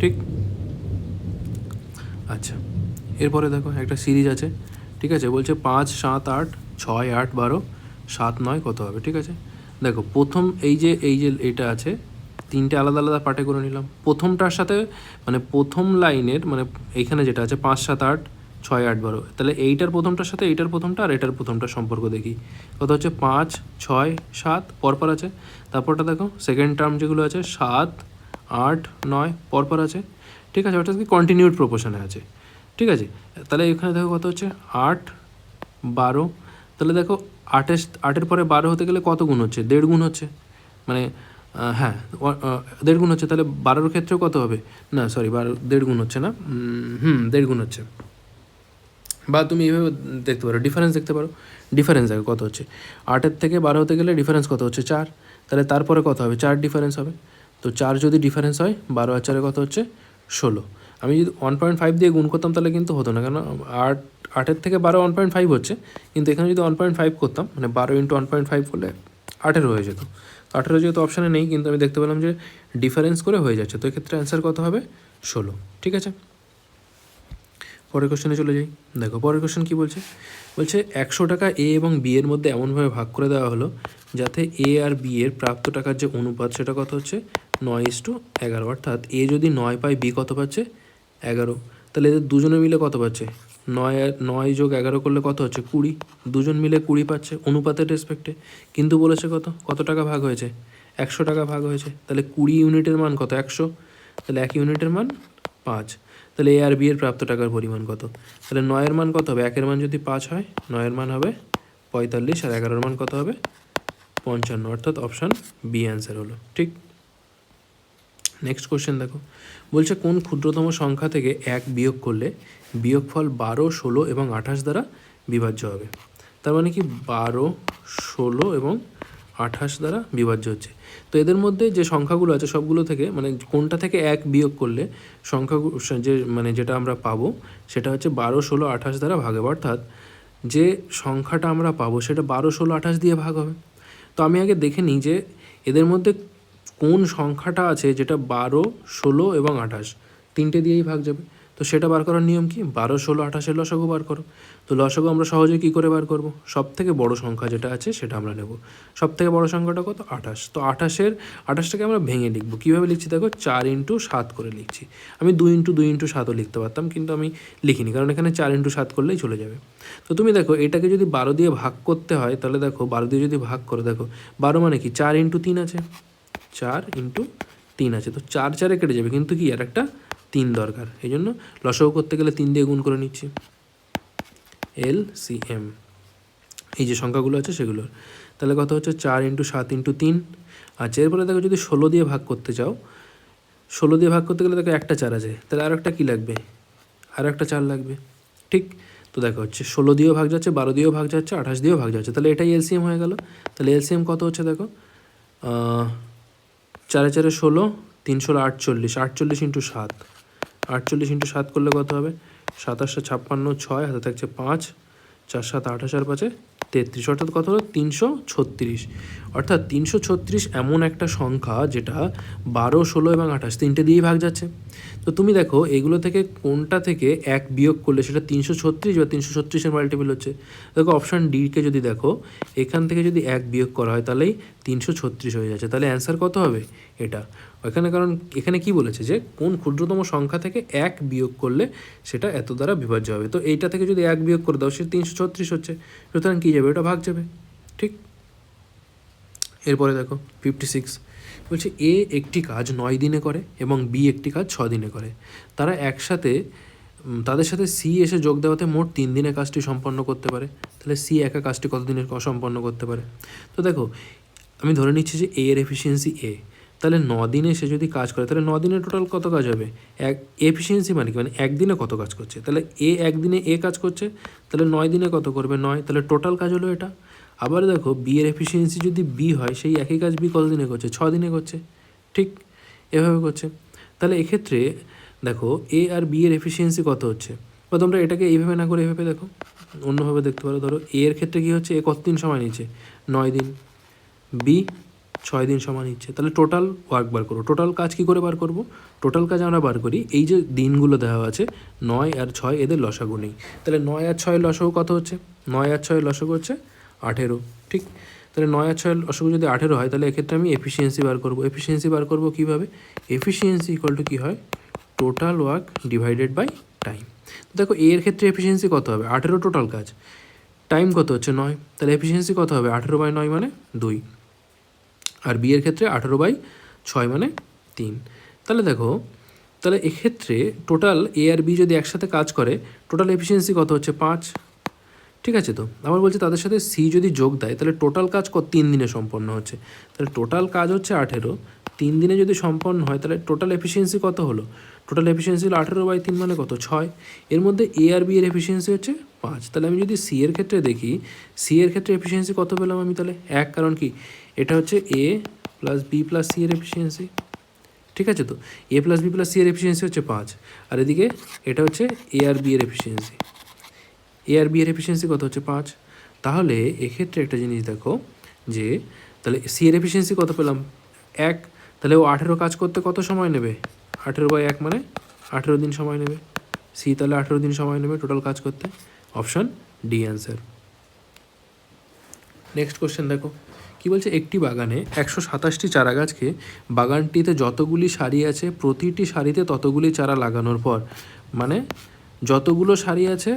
ঠিক। আচ্ছা এরপরে দেখো একটা সিরিজ আছে, ঠিক আছে, বলছে 5, 7, 8, 6, 8, 12, 7, 9 কত হবে, ঠিক আছে। দেখো প্রথম এই যে এটা আছে, তিনটে আলাদা আলাদা পার্টে করে নিলাম। প্রথমটার সাথে মানে প্রথম লাইনের মানে এইখানে যেটা আছে 5, 7, 8, 6, 8, 12, তাহলে এইটার প্রথমটার সাথে এইটার প্রথমটা আর এটার প্রথমটার সম্পর্ক দেখি। কত হচ্ছে 5, 6, 7 পরপর আছে। তারপরটা দেখো সেকেন্ড টার্ম যেগুলো আছে 7, 8, 9 পরপর আছে, ঠিক আছে, অর্থাৎ কি কন্টিনিউড প্রপোর্শনে আছে, ঠিক আছে। তাহলে এখানে দেখো কত হচ্ছে 8, 12, তাহলে দেখো 8-এর পরে 12 হতে গেলে কত গুণ হচ্ছে, 1.5 গুণ হচ্ছে, মানে হ্যাঁ 1.5 গুণ হচ্ছে। তাহলে 12-র ক্ষেত্রেও কত হবে, না সরি 1.5 গুণ হচ্ছে না, 1.5 গুণ হচ্ছে। বা তুমি এইভাবে দেখতে পারো, ডিফারেন্স দেখতে পারো, ডিফারেন্স দেখো কত হচ্ছে, 8-এর থেকে 12 হতে গেলে ডিফারেন্স কত হচ্ছে 4, তাহলে তারপরে কত হবে 4 ডিফারেন্স হবে। তো 4 যদি ডিফারেন্স হয় 12 আর 4 কত হচ্ছে 16। আমি যদি 1.5 দিয়ে গুণ করতাম তাহলে কিন্তু হতো না, কেন 8-এর থেকে 12 1.5 হচ্ছে, কিন্তু এখানে যদি 1.5 করতাম মানে 12 × 1.5 করলে 18 হয়ে যেত। তো 18 যেহেতু অপশানে নেই, কিন্তু আমি দেখতে পেলাম যে ডিফারেন্স করে হয়ে যাচ্ছে, তো এক্ষেত্রে অ্যান্সার কত হবে 16, ঠিক আছে। পরের কোশ্চেনে চলে যাই। দেখো পরের কোশ্চেন কী বলছে, বলছে 100 টাকা এ এবং বি এর মধ্যে এমনভাবে ভাগ করে দেওয়া হলো যাতে এ আর বি এর প্রাপ্ত টাকার যে অনুপাত সেটা কত হচ্ছে 9:11, অর্থাৎ এ যদি 9 পায় বি কত পাচ্ছে 11, তাহলে এদের দুজনে মিলে কত পাচ্ছে 9 যোগ 11 করলে কত হচ্ছে 20, দুজন মিলে 20 পাচ্ছে অনুপাতের রেসপেক্টে। কিন্তু বলেছে কত টাকা ভাগ হয়েছে 100 টাকা ভাগ হয়েছে, তাহলে 20 ইউনিটের মান কত 100, তাহলে 1 ইউনিটের মান 5, তাহলে এ আর বি এর প্রাপ্ত টাকার পরিমাণ কত, তাহলে 9-এর মান কত হবে, 1-এর মান যদি 5 হয় 9-এর মান হবে 45 আর 11-এর মান কত হবে 55, অর্থাৎ অপশান বি অ্যান্সার হলো, ঠিক। নেক্সট কোশ্চেন দেখো, বলছে কোন ক্ষুদ্রতম সংখ্যা থেকে 1 বিয়োগ করলে বিয়োগফল 12, 16 এবং 28 দ্বারা বিভাজ্য হবে। তার মানে কি 12, 16 এবং 28 দ্বারা বিভাজ্য হচ্ছে। তো এদের মধ্যে যে সংখ্যাগুলো আছে সবগুলো থেকে মানে কোনটা থেকে 1 বিয়োগ করলে সংখ্যাগুলো যে মানে যেটা আমরা পাবো সেটা হচ্ছে 12, 16, 28 দ্বারা ভাগ হবে, অর্থাৎ যে সংখ্যাটা আমরা পাবো সেটা 12, 16, 28 দিয়ে ভাগ হবে। তো আমি আগে দেখে নিই যে এদের মধ্যে কোন সংখ্যাটা আছে যেটা 12, 16 এবং 28 তিনটে দিয়েই ভাগ যাবে। তো সেটা বার করার নিয়ম কি, 12, 16, 28-এর লসাগু বার করো। তো লসাগু আমরা সহজে কী করে বার করব, সব থেকে বড় সংখ্যা যেটা আছে সেটা আমরা নেব। সব থেকে বড় সংখ্যাটা কত 28, তো 28টাকে আমরা ভেঙে লিখবো। কীভাবে লিখছি দেখো 4 × 7 করে লিখছি। আমি 2 × 2 × 7ও লিখতে পারতাম, কিন্তু আমি লিখিনি কারণ এখানে 4 × 7 করলেই চলে যাবে। তো তুমি দেখো এটাকে যদি 12 দিয়ে ভাগ করতে হয় তাহলে দেখো 12 দিয়ে যদি ভাগ করো, দেখো 12 মানে কি 4 × 3 আছে, 4 × 3 আছে, তো 4 4-এ কেটে যাবে, কিন্তু কি আর একটা 3 দরকার, এই জন্য লসাগু করতে গেলে 3 দিয়ে গুণ করে নিচ্ছি। LCM এই যে সংখ্যাগুলো আছে সেগুলোর, তাহলে কত হচ্ছে 4 × 7 × 3। আচ্ছা এরপরে দেখো যদি 16 দিয়ে ভাগ করতে চাও, 16 দিয়ে ভাগ করতে গেলে দেখো একটা 4 আছে, তাহলে আর একটা কী লাগবে, আর একটা 4 লাগবে, ঠিক। তো দেখো হচ্ছে 16 দিয়েও ভাগ যাচ্ছে, 12 দিয়েও ভাগ যাচ্ছে, 28 দিয়েও ভাগ যাচ্ছে, তাহলে এটাই LCM হয়ে গেল। তাহলে LCM কত হচ্ছে দেখো 4 4 16, 3 16 48, 48 × 7, 48 × 7 করলে কত হবে 27 56, 6 হাতে থাকছে 5, 4 7 28 আর 5 33, অর্থাৎ কত হলো 336। অর্থাৎ 336 এমন একটা সংখ্যা যেটা 12, 16 এবং 28 তিনটে দিয়েই ভাগ যাচ্ছে। তো তুমি দেখো এগুলো থেকে কোনটা থেকে 1 বিয়োগ করলে সেটা 336 বা 336-এর মাল্টিপল হচ্ছে। দেখো অপশান ডিকে যদি দেখো এখান থেকে যদি 1 বিয়োগ করা হয় তাহলেই 336 হয়ে যাচ্ছে, তাহলে অ্যান্সার কত হবে এটা ওইখানে, কারণ এখানে কি বলেছে যে কোন ক্ষুদ্রতম সংখ্যা থেকে 1 বিয়োগ করলে সেটা এত দ্বারা বিভাজ্য হবে। তো এইটা থেকে যদি 1 বিয়োগ করে দাও সে 336 হচ্ছে, সুতরাং কী যাবে ওটা ভাগ যাবে, ঠিক। এরপরে দেখো 56 বলছে এ একটি কাজ 9 দিনে করে এবং বি একটি কাজ 6 দিনে করে, তারা একসাথে তাদের সাথে সি এসে যোগ দেওয়াতে মোট 3 দিনে কাজটি সম্পন্ন করতে পারে। তাহলে সি একা কাজটি কত দিনে সম্পন্ন করতে পারে। তো দেখো আমি ধরে নিচ্ছি যে এ এর এফিসিয়েন্সি এ, তাহলে 9 দিনে সে যদি কাজ করে তাহলে 9 দিনে টোটাল কত কাজ হবে, এফিসিয়েন্সি মানে কি মানে একদিনে কত কাজ করছে, তাহলে একদিনে কাজ করছে, তাহলে 9 দিনে কত করবে 9, তাহলে টোটাল কাজ হলো এটা। আবার দেখো বি এর এফিসিয়েন্সি যদি বি হয় সেই একই কাজ বি কত দিনে করছে 6 দিনে করছে, ঠিক এভাবে করছে। তাহলে এক্ষেত্রে দেখো এ আর বি এর এফিসিয়েন্সি কত হচ্ছে, বা তোমরা এটাকে এইভাবে না করে এইভাবে দেখো অন্যভাবে দেখতে পারো। ধরো এ এর ক্ষেত্রে কী হচ্ছে এ কত দিন সময় নিচ্ছে 9 দিন, বি 6 দিন সমান ইচ্ছে। তাহলে টোটাল ওয়ার্ক বার করো। টোটাল কাজ কী করে বার করব? টোটাল কাজ আমরা বার করি, এই যে দিনগুলো দেওয়া আছে 9 আর 6 এদের লসাগু নেই। তাহলে 9 আর 6 লসাগু কত হচ্ছে? 9 আর 6 লসাগু হচ্ছে 18, ঠিক? তাহলে 9 আর 6 লসাগু যদি 18 হয়, তাহলে এক্ষেত্রে আমি এফিসিয়েন্সি বার করব। এফিসিয়েন্সি বার করব কীভাবে? এফিসিয়েন্সি ইকুয়াল টু কী হয়? Total work divided by time. দেখো এর ক্ষেত্রে এফিসিয়েন্সি কত হবে? 18 টোটাল কাজ, টাইম কত হচ্ছে 9, তাহলে এফিসিয়েন্সি কত হবে? 18/9 মানে 2। আর বি এর ক্ষেত্রে 18/6 মানে 3। তাহলে দেখো, তাহলে এক্ষেত্রে টোটাল এ আর বি যদি একসাথে কাজ করে, টোটাল এফিসিয়েন্সি কত হচ্ছে? 5, ঠিক আছে? তো আবার বলছে তাদের সাথে সি যদি যোগ দেয়, তাহলে টোটাল কাজ 3 দিনে সম্পন্ন হচ্ছে। তাহলে টোটাল কাজ হচ্ছে 18, 3 দিনে যদি সম্পন্ন হয়, তাহলে টোটাল এফিসিয়েন্সি কত হলো? টোটাল এফিসিয়েন্সি হলো 18/3 মানে কত? 6। এর মধ্যে এ আর বি এর এফিসিয়েন্সি হচ্ছে 5। তাহলে আমি যদি সি এর ক্ষেত্রে দেখি, সি এর ক্ষেত্রে এফিসিয়েন্সি কত পেলাম আমি? তাহলে 1, কারণ কি এটা হচ্ছে এ প্লাস বি প্লাস সি এর এফিসিয়েন্সি, ঠিক আছে? তো এ প্লাস বি প্লাস সি এর এফিসিয়েন্সি হচ্ছে 5, আর এদিকে এটা হচ্ছে এ আর বি এর এফিসিয়েন্সি। এ আর বি এর এফিসিয়েন্সি কত হচ্ছে? 5। তাহলে এক্ষেত্রে একটা জিনিস দেখো যে, তাহলে সি এর এফিসিয়েন্সি কত পেলাম? 1। তাহলে ও 18 কাজ করতে কত সময় নেবে? 18/1 মানে 18 দিন সময় নেবে। সি তাহলে 18 দিন সময় নেবে টোটাল কাজ করতে। Option D answer. Next question দেখো কী বলছে? একটি বাগানে 127টি চারা গাছকে বাগানটিতে যতগুলি সারি আছে প্রতিটি সারিতে ততগুলি চারা লাগানোর পর, মানে যতগুলো সারি আছে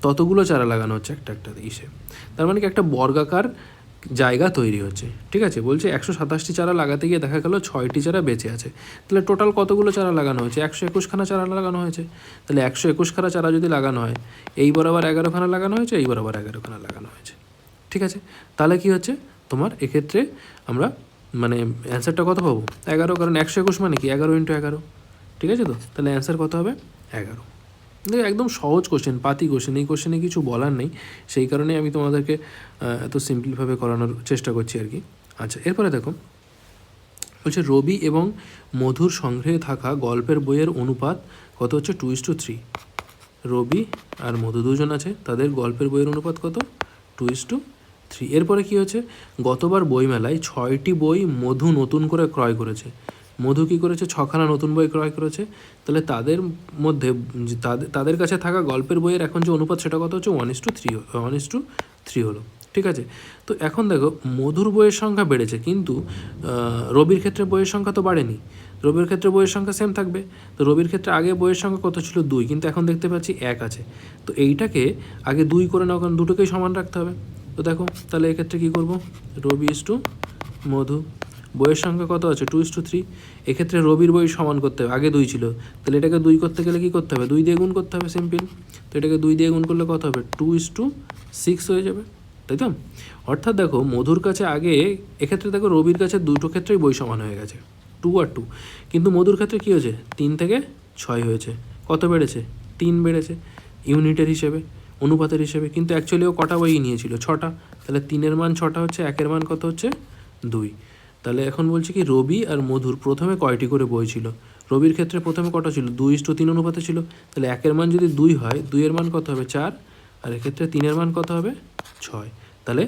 ততগুলো চারা লাগানো হচ্ছে একটা একটা ইসে, তার মানে কি একটা বর্গাকার জায়গা তৈরি হচ্ছে, ঠিক আছে? বলছে 127টি চারা লাগাতে গিয়ে দেখা গেল 6টি চারা বেঁচে আছে। তাহলে টোটাল কতগুলো চারা লাগানো হয়েছে? 121খানা চারা লাগানো হয়েছে। তাহলে 121খানা চারা যদি লাগানো হয়, এই বরাবর 11খানা লাগানো হয়েছে, এই বরাবর 11খানা লাগানো হয়েছে, ঠিক আছে? তাহলে কি হচ্ছে তোমার এক্ষেত্রে আমরা মানে অ্যান্সারটা কত পাবো? 11, কারণ 121 মানে কি 11 × 11, ঠিক আছে? তো তাহলে অ্যান্সার কত হবে? 11। একদম সহজ কোশ্চেন, পাতি কোশ্চেন, এই কোশ্চেনে কিছু বলার নেই, সেই কারণে আমি তোমাদেরকে এত সিম্পলভাবে করানোর চেষ্টা করছি আর কি। আচ্ছা, এরপরে দেখো বলছে রবি এবং মধুর সংগ্রহে থাকা গল্পের বইয়ের অনুপাত কত হচ্ছে? 2:3। রবি আর মধু দুজন আছে, তাদের গল্পের বইয়ের অনুপাত কত? 2:3। এরপরে কি হচ্ছে? গতবার বইমেলায় 6টি বই মধু নতুন করে ক্রয় করেছে। মধু কী করেছে? 6খানা নতুন বই ক্রয় করেছে। তাহলে তাদের মধ্যে তাদের কাছে থাকা গল্পের বইয়ের এখন যে অনুপাত সেটা কত হচ্ছে? 1:3 হলো, ঠিক আছে? তো এখন দেখো মধুর বইয়ের সংখ্যা বেড়েছে, কিন্তু রবির ক্ষেত্রে বইয়ের সংখ্যা তো বাড়েনি। রবির ক্ষেত্রে বইয়ের সংখ্যা সেম থাকবে। তো রবির ক্ষেত্রে আগে বইয়ের সংখ্যা কত ছিল? 2, কিন্তু এখন দেখতে পাচ্ছি 1 আছে। তো এইটাকে আগে 2 করে নাও, কারণ দুটোকেই সমান রাখতে হবে। তো দেখো তাহলে এক্ষেত্রে কী করবো? রবি = মধু, বইয়ের সংখ্যা কত আছে? 2:3। এক্ষেত্রে রবির বই সমান করতে হবে, আগে 2 ছিল, তাহলে এটাকে 2 করতে গেলে কী করতে হবে? 2 দিয়ে গুণ করতে হবে, সিম্পল। তো এটাকে 2 দিয়ে গুণ করলে কত হবে? 2:6 হয়ে যাবে, তাই তো? অর্থাৎ দেখো মধুর কাছে আগে, এক্ষেত্রে দেখো রবির কাছে দুটো ক্ষেত্রেই বই সমান হয়ে গেছে, 2 আর 2, কিন্তু মধুর ক্ষেত্রে কী হয়েছে? 3 থেকে 6 হয়েছে। কত বেড়েছে? 3 বেড়েছে ইউনিটের হিসেবে, অনুপাতের হিসেবে, কিন্তু অ্যাকচুয়ালি ও কটা বই নিয়েছিল? 6টা। তাহলে 3-এর মান 6টা হচ্ছে, 1-এর মান কত হচ্ছে? 2। তাহলে এখন বলছে কি রবি আর মধুর প্রথমে কয়টি করে বই ছিল? রবির ক্ষেত্রে প্রথমে কটা ছিল? 2:3 অনুপাতে ছিল। তাহলে 1-এর মান যদি 2 হয়, 2-এর মান কত হবে? 4, আর এক্ষেত্রে 3-এর মান কত হবে? 6। তাহলে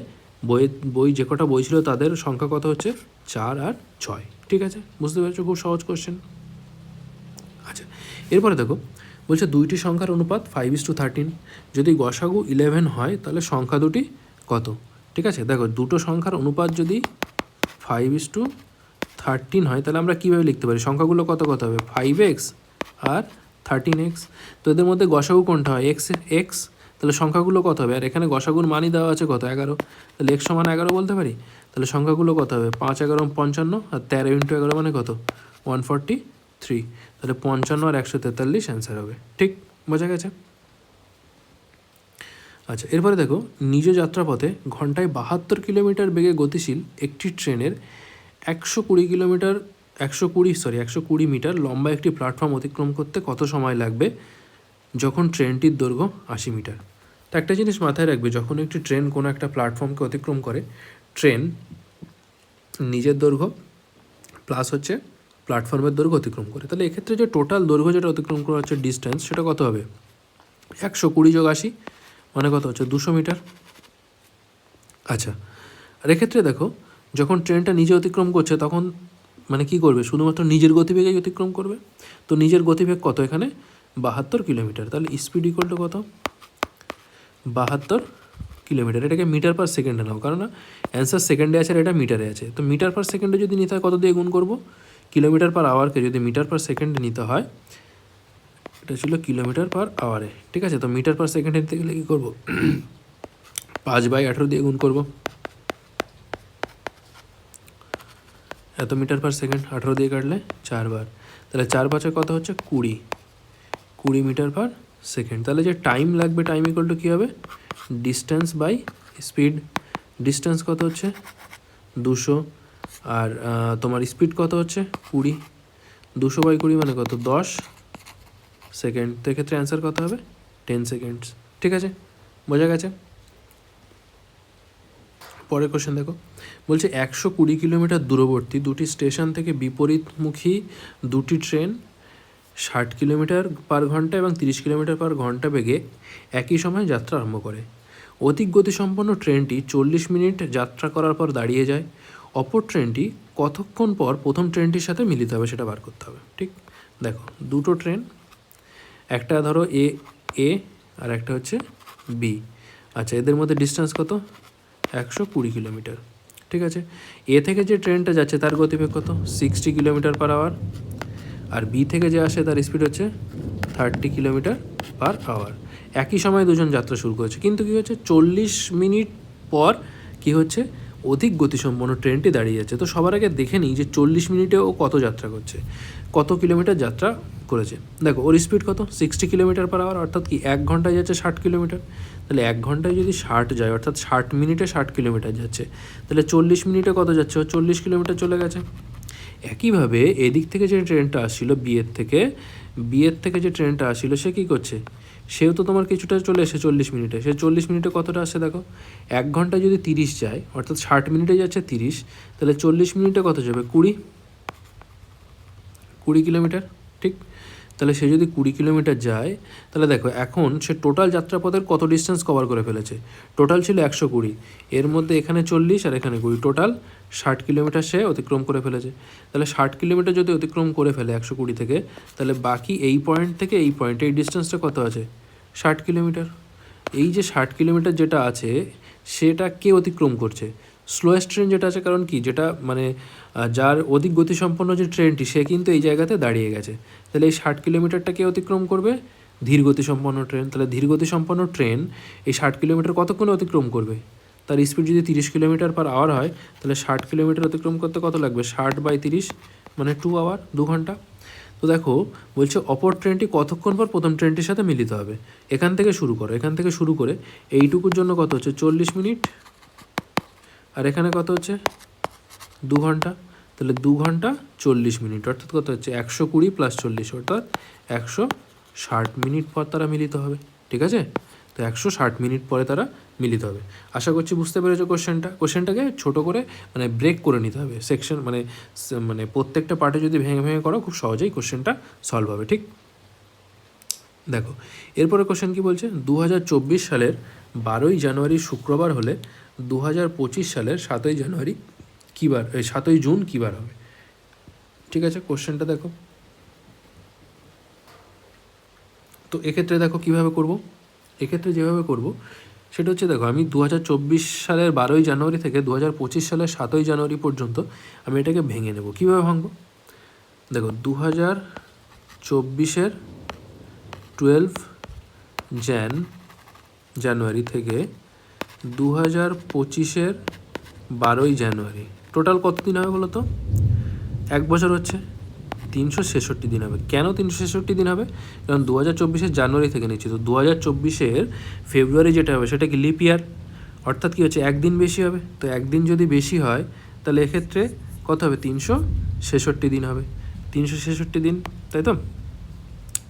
বই যে কটা বই ছিল তাদের সংখ্যা কত হচ্ছে? 4 আর 6, ঠিক আছে? বুঝতে পেরেছো? খুব সহজ কোশ্চেন। আচ্ছা, এরপরে দেখো বলছে দুইটি সংখ্যার অনুপাত 5:13। যদি গসাগু 11 হয়, তাহলে সংখ্যা দুটি কত? ঠিক আছে, দেখো দুটো সংখ্যার অনুপাত যদি 5:13 হয়, তাহলে আমরা কীভাবে লিখতে পারি? সংখ্যাগুলো কত কত হবে? 5x আর 13x। তো এদের মধ্যে গসাগু কোনটা হয়? x। তাহলে সংখ্যাগুলো কত হবে? আর এখানে গসাগুর মানই দেওয়া আছে কত? 11। তাহলে x = 11 বলতে পারি। তাহলে সংখ্যাগুলো কত হবে? 5 × 11 = 55, আর 13 × 11 মানে কত? 143। তাহলে 55 আর 143 অ্যান্সার হবে, ঠিক? বোঝা গেছে? আচ্ছা, এরপরে দেখো নিজ যাত্রাপথে ঘন্টায় 72 কিলোমিটার বেগে গতিশীল একটি ট্রেনের 120 মিটার লম্বা একটি প্ল্যাটফর্ম অতিক্রম করতে কত সময় লাগবে যখন ট্রেনটির দৈর্ঘ্য 80 মিটার? তো একটা জিনিস মাথায় রাখবে, যখন একটি ট্রেন কোনো একটা প্ল্যাটফর্মকে অতিক্রম করে, ট্রেন নিজের দৈর্ঘ্য প্লাস হচ্ছে প্ল্যাটফর্মের দৈর্ঘ্য অতিক্রম করে, তাহলে এক্ষেত্রে যে টোটাল দৈর্ঘ্য যেটা অতিক্রম করা হচ্ছে ডিস্টেন্স, সেটা কত হবে? 120 + 80 মানে কত হচ্ছে? 200 মিটার। আচ্ছা, আর এক্ষেত্রে দেখো যখন ট্রেনটা নিজে অতিক্রম করছে তখন মানে কী করবে, শুধুমাত্র নিজের গতিবেগেই অতিক্রম করবে। তো নিজের গতিবেগ কত এখানে, 72 কিলোমিটার। তাহলে স্পিড ইকুয়াল টু কত, 72 কিলোমিটার। এটাকে মিটার পার সেকেন্ডে নাও, কারণ না অ্যান্সার সেকেন্ডে আছে আর এটা মিটারে আছে। তো মিটার পার সেকেন্ডে যদি নিতে হয় কত দিয়ে গুণ করবো, কিলোমিটার পার আওয়ারকে যদি মিটার পার সেকেন্ডে নিতে হয়, এটা ছিল কিলোমিটার পার আওয়ারে, ঠিক আছে। তো মিটার পার সেকেন্ডে নিতে গেলে কী করবো, 5/18 দিয়ে গুণ করবো, এত মিটার পার সেকেন্ড, 18 দিয়ে কাটলে 4 বার, তাহলে 4×5 কত হচ্ছে 20 মিটার পার সেকেন্ড। তাহলে যে টাইম লাগবে, টাইম ইকুয়াল টু কী হবে, ডিস্টেন্স বাই স্পিড। ডিস্টেন্স কত হচ্ছে 200, আর তোমার স্পিড কত হচ্ছে 20, 200/20 মানে কত 10 সেকেন্ড। তো এক্ষেত্রে অ্যান্সার কত হবে 10 সেকেন্ডস, ঠিক আছে, বোঝা গেছে। পরের কোশ্চেন দেখো, বলছে 120 কিলোমিটার দূরবর্তী দুটি স্টেশন থেকে বিপরীতমুখী দুটি ট্রেন 60 কিলোমিটার পার ঘন্টা এবং 30 কিলোমিটার পার ঘন্টা বেগে একই সময় যাত্রা আরম্ভ করে। অধিক গতিসম্পন্ন ট্রেনটি 40 মিনিট যাত্রা করার পর দাঁড়িয়ে যায়। অপর ট্রেনটি কতক্ষণ পর প্রথম ট্রেনটির সাথে মিলিত হবে সেটা বার করতে হবে, ঠিক। দেখো দুটো ট্রেন, একটা ধরো এ আর একটা হচ্ছে বি। আচ্ছা, এদের মধ্যে ডিস্টেন্স কত, 120 কিলোমিটার, ঠিক আছে। এ থেকে যে ট্রেনটা যাচ্ছে তার গতিবেগ কত, 60 কিলোমিটার পার আওয়ার, আর বি থেকে যে আসে তার স্পিড হচ্ছে 30 কিলোমিটার পার আওয়ার। একই সময় দুজন যাত্রা শুরু করেছে, কিন্তু কী হচ্ছে 40 মিনিট পর কী হচ্ছে, অধিক গতিসম্পন্ন ট্রেনটি দাঁড়িয়ে যাচ্ছে। তো সবার আগে দেখে নিই যে 40 মিনিটে ও কত যাত্রা করছে, কত কিলোমিটার যাত্রা করেছে। দেখো ওর স্পিড কত, 60 কিলোমিটার পার আওয়ার, অর্থাৎ কি 1 ঘন্টায় যাচ্ছে 60 কিলোমিটার। তাহলে 1 ঘন্টায় যদি 60 যায়, অর্থাৎ 60 মিনিটে 60 কিলোমিটার যাচ্ছে, তাহলে 40 মিনিটে কত যাচ্ছে, ও 40 কিলোমিটার চলে গেছে। একইভাবে এদিক থেকে যে ট্রেনটা আসছিল বিয়ের থেকে যে ট্রেনটা আসছিল সে কী করছে, সেও তো তোমার কিছুটা চলে এসে 40 মিনিটে, সে 40 মিনিটে কতটা আসছে দেখো, 1 ঘন্টায় যদি 30 যায়, অর্থাৎ 60 মিনিটে যাচ্ছে 30, তাহলে 40 মিনিটে কত যাবে 20 কিলোমিটার, ঠিক। তাহলে সে যদি 20 কিলোমিটার যায়, তাহলে দেখো এখন সে টোটাল যাত্রাপথের কত ডিস্টেন্স কভার করে ফেলেছে, টোটাল ছিল 120, এর মধ্যে এখানে 40 আর এখানে 20, টোটাল 60 কিলোমিটার সে অতিক্রম করে ফেলেছে। তাহলে 60 কিলোমিটার যদি অতিক্রম করে ফেলে 120 থেকে, তাহলে বাকি এই পয়েন্ট থেকে এই পয়েন্ট, এই ডিস্টেন্সটা কত আছে 60 কিলোমিটার। এই যে 60 কিলোমিটার যেটা আছে সেটা কে অতিক্রম করছে, স্লোয়েস্ট ট্রেন যেটা আছে, কারণ কি যেটা মানে যার অধিক গতিসম্পন্ন যে ট্রেনটি সে কিন্তু এই জায়গাতে দাঁড়িয়ে গেছে। তাহলে এই 60 কিলোমিটারটা কে অতিক্রম করবে, ধীর গতিসম্পন্ন ট্রেন। তাহলে ধীর গতিসম্পন্ন ট্রেন এই 60 কিলোমিটার কতক্ষণে অতিক্রম করবে, তার স্পিড যদি 30 কিলোমিটার পার আওয়ার হয়, তাহলে 60 কিলোমিটার অতিক্রম করতে কত লাগবে, 60/30 মানে 2 আওয়ার, 2 ঘন্টা। তো দেখো বলছে অপর ট্রেনটি কতক্ষণ পর প্রথম ট্রেনটির সাথে মিলিত হবে। এখান থেকে শুরু করে এইটুকুর জন্য কত হচ্ছে 40 মিনিট, আর এখানে কত হচ্ছে 2 ঘন্টা। তাহলে 2 ঘন্টা 40 মিনিট, অর্থাৎ কত হচ্ছে 120 + 40, অর্থাৎ 160 মিনিট পর তারা মিলিত হবে, ঠিক আছে। তো 160 মিনিট পরে তারা মিলিত হবে। আশা করছি বুঝতে পেরেছো কোশ্চেনটাকে ছোটো করে মানে ব্রেক করে নিতে হবে সেকশন, মানে প্রত্যেকটা পার্টে যদি ভেঙে ভেঙে করো খুব সহজেই কোশ্চেনটা সলভ হবে, ঠিক। দেখো এরপরে কোশ্চেন কি বলছে, 2024 সালের 12ই জানুয়ারি শুক্রবার হলে 2025 সালের 7ই জানুয়ারি কী বার, 7ই জুন কী বার হবে, ঠিক আছে। কোশ্চেনটা দেখো, তো এক্ষেত্রে দেখো কীভাবে করব, এক্ষেত্রে যেভাবে করব সেটা হচ্ছে, দেখো আমি 2024 সালের 12ই জানুয়ারি থেকে 2025 সালের 7ই জানুয়ারি পর্যন্ত আমি এটাকে ভেঙে নেব। কীভাবে ভাঙবো, দেখো 2024-এর 12 জানুয়ারি থেকে 2025-এর 12ই জানুয়ারি, টোটাল কত দিন হবে বলো তো, 1 বছর হচ্ছে, 366 দিন হবে। কেন 366 দিন হবে, কারণ 2024-এর জানুয়ারি থেকে নিচ্ছি, তো 2024-এর ফেব্রুয়ারি যেটা হবে সেটা কি লিপ ইয়ার, অর্থাৎ কী হচ্ছে 1 দিন বেশি হবে। তো 1 দিন যদি বেশি হয় তাহলে এক্ষেত্রে কত হবে, 366 দিন হবে, 366 দিন, তাই তো।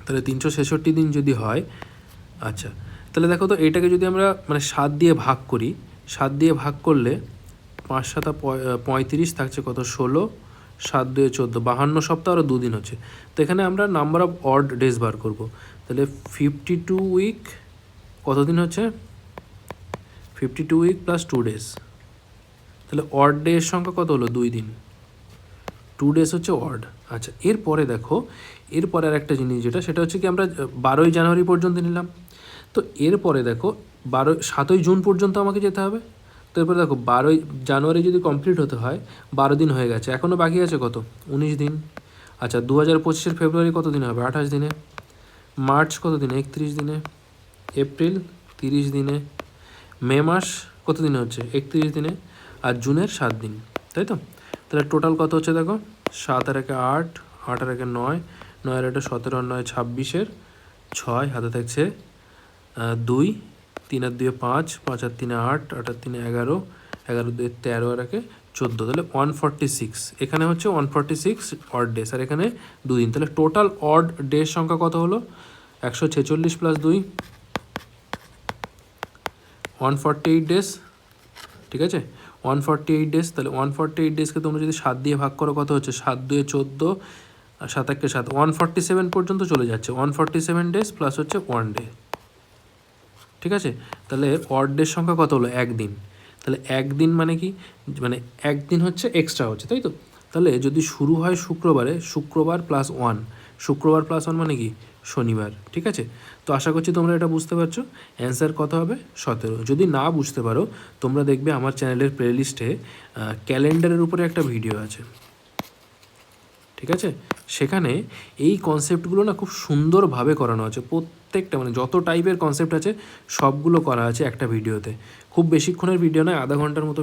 তাহলে 366 দিন যদি হয়, আচ্ছা তাহলে দেখো তো এইটাকে যদি আমরা মানে 7 দিয়ে ভাগ করি, 7 দিয়ে ভাগ করলে 5 7 35 থাকছে কত 16, 7 2 14, 52 সপ্তাহ, আরও 2 দিন হচ্ছে। তো এখানে আমরা নাম্বার অফ অড ডেজ বার করব। তাহলে 52 উইক কত দিন হচ্ছে, 52 উইক + 2 ডেজ, তাহলে অড ডে এর সংখ্যা কত হলো 2 দিন, 2 ডেজ হচ্ছে অড। আচ্ছা এরপরে দেখো, এরপরে আর একটা জিনিস যেটা সেটা হচ্ছে কি আমরা 12ই জানুয়ারি পর্যন্ত নিলাম, তো এরপরে দেখো 7ই জুন পর্যন্ত আমাকে যেতে হবে। তো এরপরে দেখো 12ই জানুয়ারি যদি কমপ্লিট হতে হয় 12 দিন হয়ে গেছে, এখনও বাকি আছে কত 19 দিন। আচ্ছা 2025-এর ফেব্রুয়ারি কত দিনে হবে 28 দিনে, মার্চ কত দিনে 31 দিনে, এপ্রিল 30 দিনে, মে মাস কত দিনে হচ্ছে 31 দিনে, আর জুনের 7 দিন, তাই তো। তাহলে টোটাল কত হচ্ছে দেখো, 7 আর 1 8, 8 আর 1 9, 9 আর 1 17 আর 9 26-এর 6 হাতে থাকছে 2, 3 আর 2 5, 5 আর 3 8, 8 আর 3 11, 11 2 13 আর 1 14, তাহলে 146। এখানে হচ্ছে 146 অড ডেস আর এখানে 2 দিন, তাহলে টোটাল অড ডের সংখ্যা কত হলো 146 + 2 148 ডেজ, ঠিক আছে 148 ডেজ। তাহলে 148 ডেজকে তোমরা যদি 7 দিয়ে ভাগ করো কত হচ্ছে 7 2 14 আর 7 1 7, 147 পর্যন্ত চলে যাচ্ছে, 147 ডেজ প্লাস হচ্ছে 1 ডে, ঠিক আছে। তাহলে অড ডের সংখ্যা কত হলো 1 দিন, তাহলে 1 দিন মানে কি, মানে 1 দিন হচ্ছে এক্সট্রা হচ্ছে, তাই তো। তাহলে যদি শুরু হয় শুক্রবারে, শুক্রবার প্লাস 1, শুক্রবার প্লাস 1 মানে কি শনিবার, ঠিক আছে। তো আশা করছি তোমরা এটা বুঝতে পারছো। অ্যান্সার কত হবে 17। যদি না বুঝতে পারো তোমরা দেখবে আমার চ্যানেলের প্লেলিস্টে ক্যালেন্ডারের উপরে একটা ভিডিও আছে, ঠিক আছে। সেখানে এই কনসেপ্টগুলো না খুব সুন্দরভাবে করানো আছে, প্রত্যেকটা মানে যত টাইপের কনসেপ্ট আছে সবগুলো করা আছে একটা ভিডিওতে। খুব বেশিক্ষণের ভিডিও নয়, আধা ঘন্টার মতো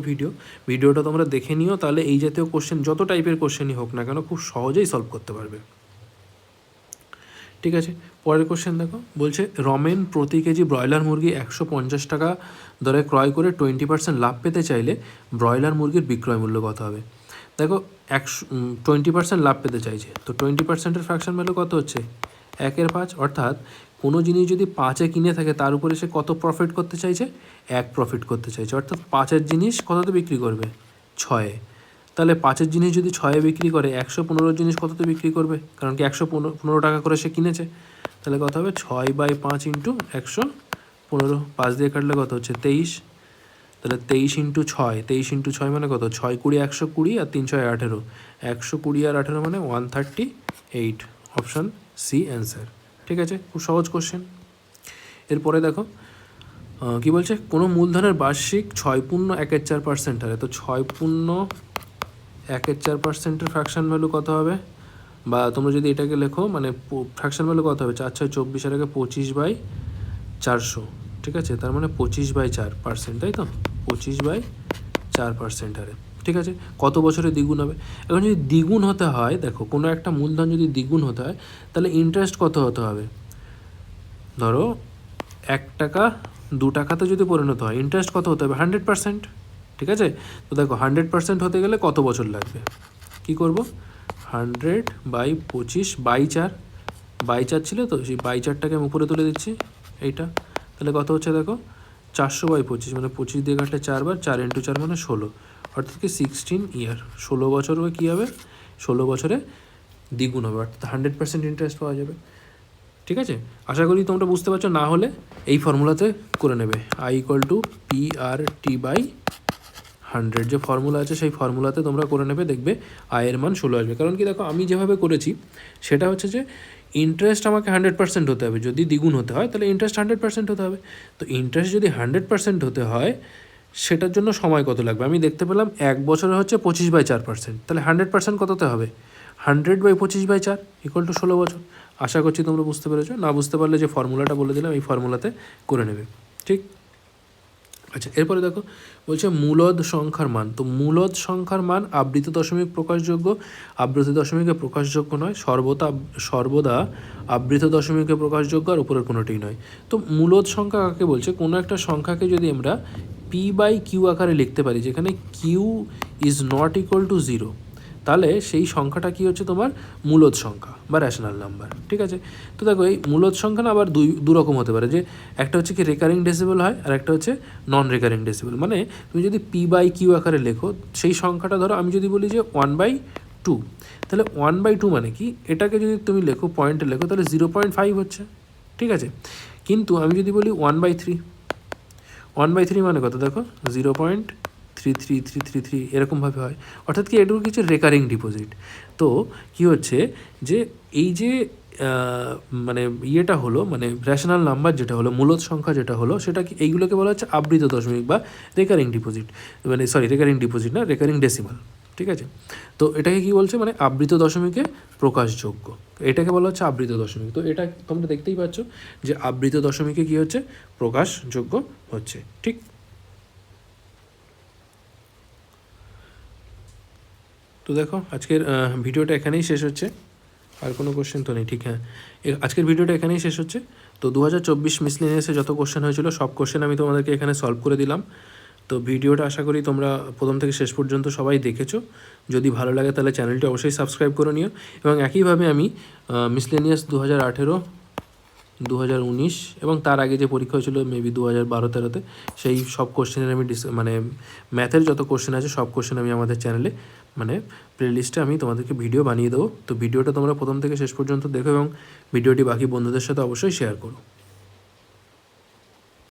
ভিডিওটা তোমরা দেখে নিও, তাহলে এই জাতীয় কোশ্চেন যত টাইপের কোশ্চেনই হোক না কেন খুব সহজেই সলভ করতে পারবে, ঠিক আছে। পরের কোশ্চেন দেখো, বলছে রমেন প্রতি কেজি ব্রয়লার মুরগি 150 টাকা দরে ক্রয় করে 20% লাভ পেতে চাইলে ব্রয়লার মুরগির বিক্রয় মূল্য কত হবে। দেখো 20% লাভ পেতে চাইছে, তো 20%-এর ফ্র্যাকশন ভ্যালু কত হচ্ছে 1/5, অর্থাৎ কোনো জিনিস যদি 5-এ কিনে থাকে তার উপরে সে কত প্রফিট করতে চাইছে 1 প্রফিট করতে চাইছে, অর্থাৎ 5-এর জিনিস কততে বিক্রি করবে 6-এ। তাহলে 5-এর জিনিস যদি 6-এ বিক্রি করে 115 জিনিস কততে বিক্রি করবে, কারণ কি 115 টাকা করে সে কিনেছে, তাহলে কত হবে 6/5 ইন্টু 115, 5 দিয়ে কাটলে কত হচ্ছে 23, তাহলে 23 ইন্টু 6, 23 ইন্টু 6 মানে কত 6 20 120 আর 3 6 18, 120 আর 18 মানে 138, অপশান সি অ্যান্সার, ঠিক আছে। খুব সহজ কোশ্চেন। এরপরে দেখো কি বলছে, কোনো মূলধনের বার্ষিক 6.1/4% হারে, তো 6.1/4%-এর ফ্র্যাকশন ভ্যালু কত হবে, বা তোমরা যদি এটাকে লেখো মানে ফ্র্যাকশন ভ্যালু কত হবে 4 6 24 আর 25/400, ঠিক আছে। তার মানে 25/4%, তাই তো 25/4% হারে, ঠিক আছে। কত বছরে দ্বিগুণ হবে, এখন যদি দ্বিগুণ হতে হয় দেখো কোনো একটা মূলধন যদি দ্বিগুণ হতে হয় তাহলে ইন্টারেস্ট কত হতে হবে, ধরো 1 টাকা 2 টাকাতে যদি পরিণত হয় ইন্টারেস্ট কত হতে হবে 100%, ঠিক আছে। তো দেখো 100% হতে গেলে কত বছর লাগবে, কি করব 100/25/4 ছিল, তো সেই 4টাকে আমি উপরে তুলে দিচ্ছি এইটা, তাহলে কত হচ্ছে দেখো 400/25 মানে 25 দিয়ে কাটলে 4 বার, 4 ইন্টু 4 মানে 16, অর্থাৎ কি 16 ইয়ার, 16 বছর কী হবে 16 বছরে দ্বিগুণ হবে, অর্থাৎ 100% ইন্টারেস্ট পাওয়া যাবে, ঠিক আছে। আশা করি তোমরা বুঝতে পারছো, না হলে এই ফর্মুলাতে করে নেবে I = PR/T/100, যে ফর্মুলা আছে সেই ফর্মুলাতে তোমরা করে নেবে, দেখবে আয়ের মান 16 আসবে। কারণ কি দেখো আমি যেভাবে করেছি সেটা হচ্ছে যে ইন্টারেস্ট আমাকে 100% হতে হবে, যদি দ্বিগুণ হতে হয় তাহলে ইন্টারেস্ট 100% হতে হবে, তো ইন্টারেস্ট যদি 100% হতে হয় সেটার জন্য সময় কত লাগবে, আমি দেখতে পেলাম 1 বছরে হচ্ছে 25/4%, তাহলে 100% কততে হবে 100/25/4 = 16 বছর। আশা করছি তোমরা বুঝতে পেরেছো, না বুঝতে পারলে যে ফর্মুলাটা বলে দিলাম এই ফর্মুলাতে করে নেবে, ঠিক। আচ্ছা এরপরে দেখো বলছে মূলদ সংখ্যার মান, তো মূলদ সংখ্যার মান আবৃত দশমিক প্রকাশযোগ্য, আবৃত দশমিকে প্রকাশযোগ্য নয়, সর্বদা আবৃত দশমিকে প্রকাশযোগ্য, আর উপরের কোনোটিই নয়। তো মূলদ সংখ্যা কাকে বলছে, কোনো একটা সংখ্যাকে যদি আমরা P/Q আকারে লিখতে পারি যেখানে Q ≠ 0, তাহলে সেই সংখ্যাটা কী হচ্ছে তোমার মূলদ সংখ্যা বা রেশনাল নাম্বার, ঠিক আছে। তো দেখো এই মূলদ সংখ্যা না আবার দু রকম হতে পারে, যে একটা হচ্ছে কি রেকারিং ডেসিবেল হয় আর একটা হচ্ছে নন রেকারিং ডেসিবেল। মানে তুমি যদি P/Q আকারে লেখো সেই সংখ্যাটা, ধরো আমি যদি বলি যে 1/2, তাহলে 1/2 মানে কি, এটাকে যদি তুমি লেখো পয়েন্টে লেখো তাহলে 0.5 হচ্ছে, ঠিক আছে। কিন্তু আমি যদি বলি 1/3 মানে কত দেখো 0.5, 333333 এরকমভাবে হয়, অর্থাৎ কি এটুকু কিছু রেকারিং ডিপোজিট। তো কি হচ্ছে যে এই যে মানে ইয়েটা হলো, মানে রেশনাল নাম্বার যেটা হলো, মূলদ সংখ্যা যেটা হলো, সেটা কি এইগুলোকে বলা হচ্ছে আবৃত দশমিক বা রেকারিং ডিপোজিট, মানে সরি রেকারিং ডিপোজিট না, রেকারিং ডেসিমাল, ঠিক আছে। তো এটাকে কি বলছে, মানে আবৃত দশমিকে প্রকাশযোগ্য, এটাকে বলা হচ্ছে আবৃত দশমিক। তো এটা তোমরা দেখতেই পাচ্ছ যে আবৃত দশমিকে কি হচ্ছে, প্রকাশযোগ্য হচ্ছে, ঠিক। তো দেখো আজকের ভিডিওটা এখানেই শেষ হচ্ছে, আর কোনো কোশ্চেন তো নেই, ঠিক। হ্যাঁ, আজকের ভিডিওটা এখানেই শেষ হচ্ছে। তো 2024 মিসলেনিয়াসে যত কোশ্চেন হয়েছিল সব কোশ্চেন আমি তোমাদেরকে এখানে সলভ করে দিলাম। তো ভিডিওটা আশা করি তোমরা প্রথম থেকে শেষ পর্যন্ত সবাই দেখেছো। যদি ভালো লাগে তাহলে চ্যানেলটি অবশ্যই সাবস্ক্রাইব করে নিও। এবং একইভাবে আমি মিসলেনিয়াস 2018, 2019 এবং তার আগে যে পরীক্ষা হয়েছিল মেবি 2012-13-তে, সেই সব কোশ্চেনের আমি মানে ম্যাথের যত কোশ্চেন আছে সব কোশ্চেন আমি আমাদের চ্যানেলে মানে প্লেলিস্টে আমি তোমাদেরকে ভিডিও বানিয়ে দেবো। তো ভিডিওটা তোমরা প্রথম থেকে শেষ পর্যন্ত দেখো এবং ভিডিওটি বাকি বন্ধুদের সাথে অবশ্যই শেয়ার করো।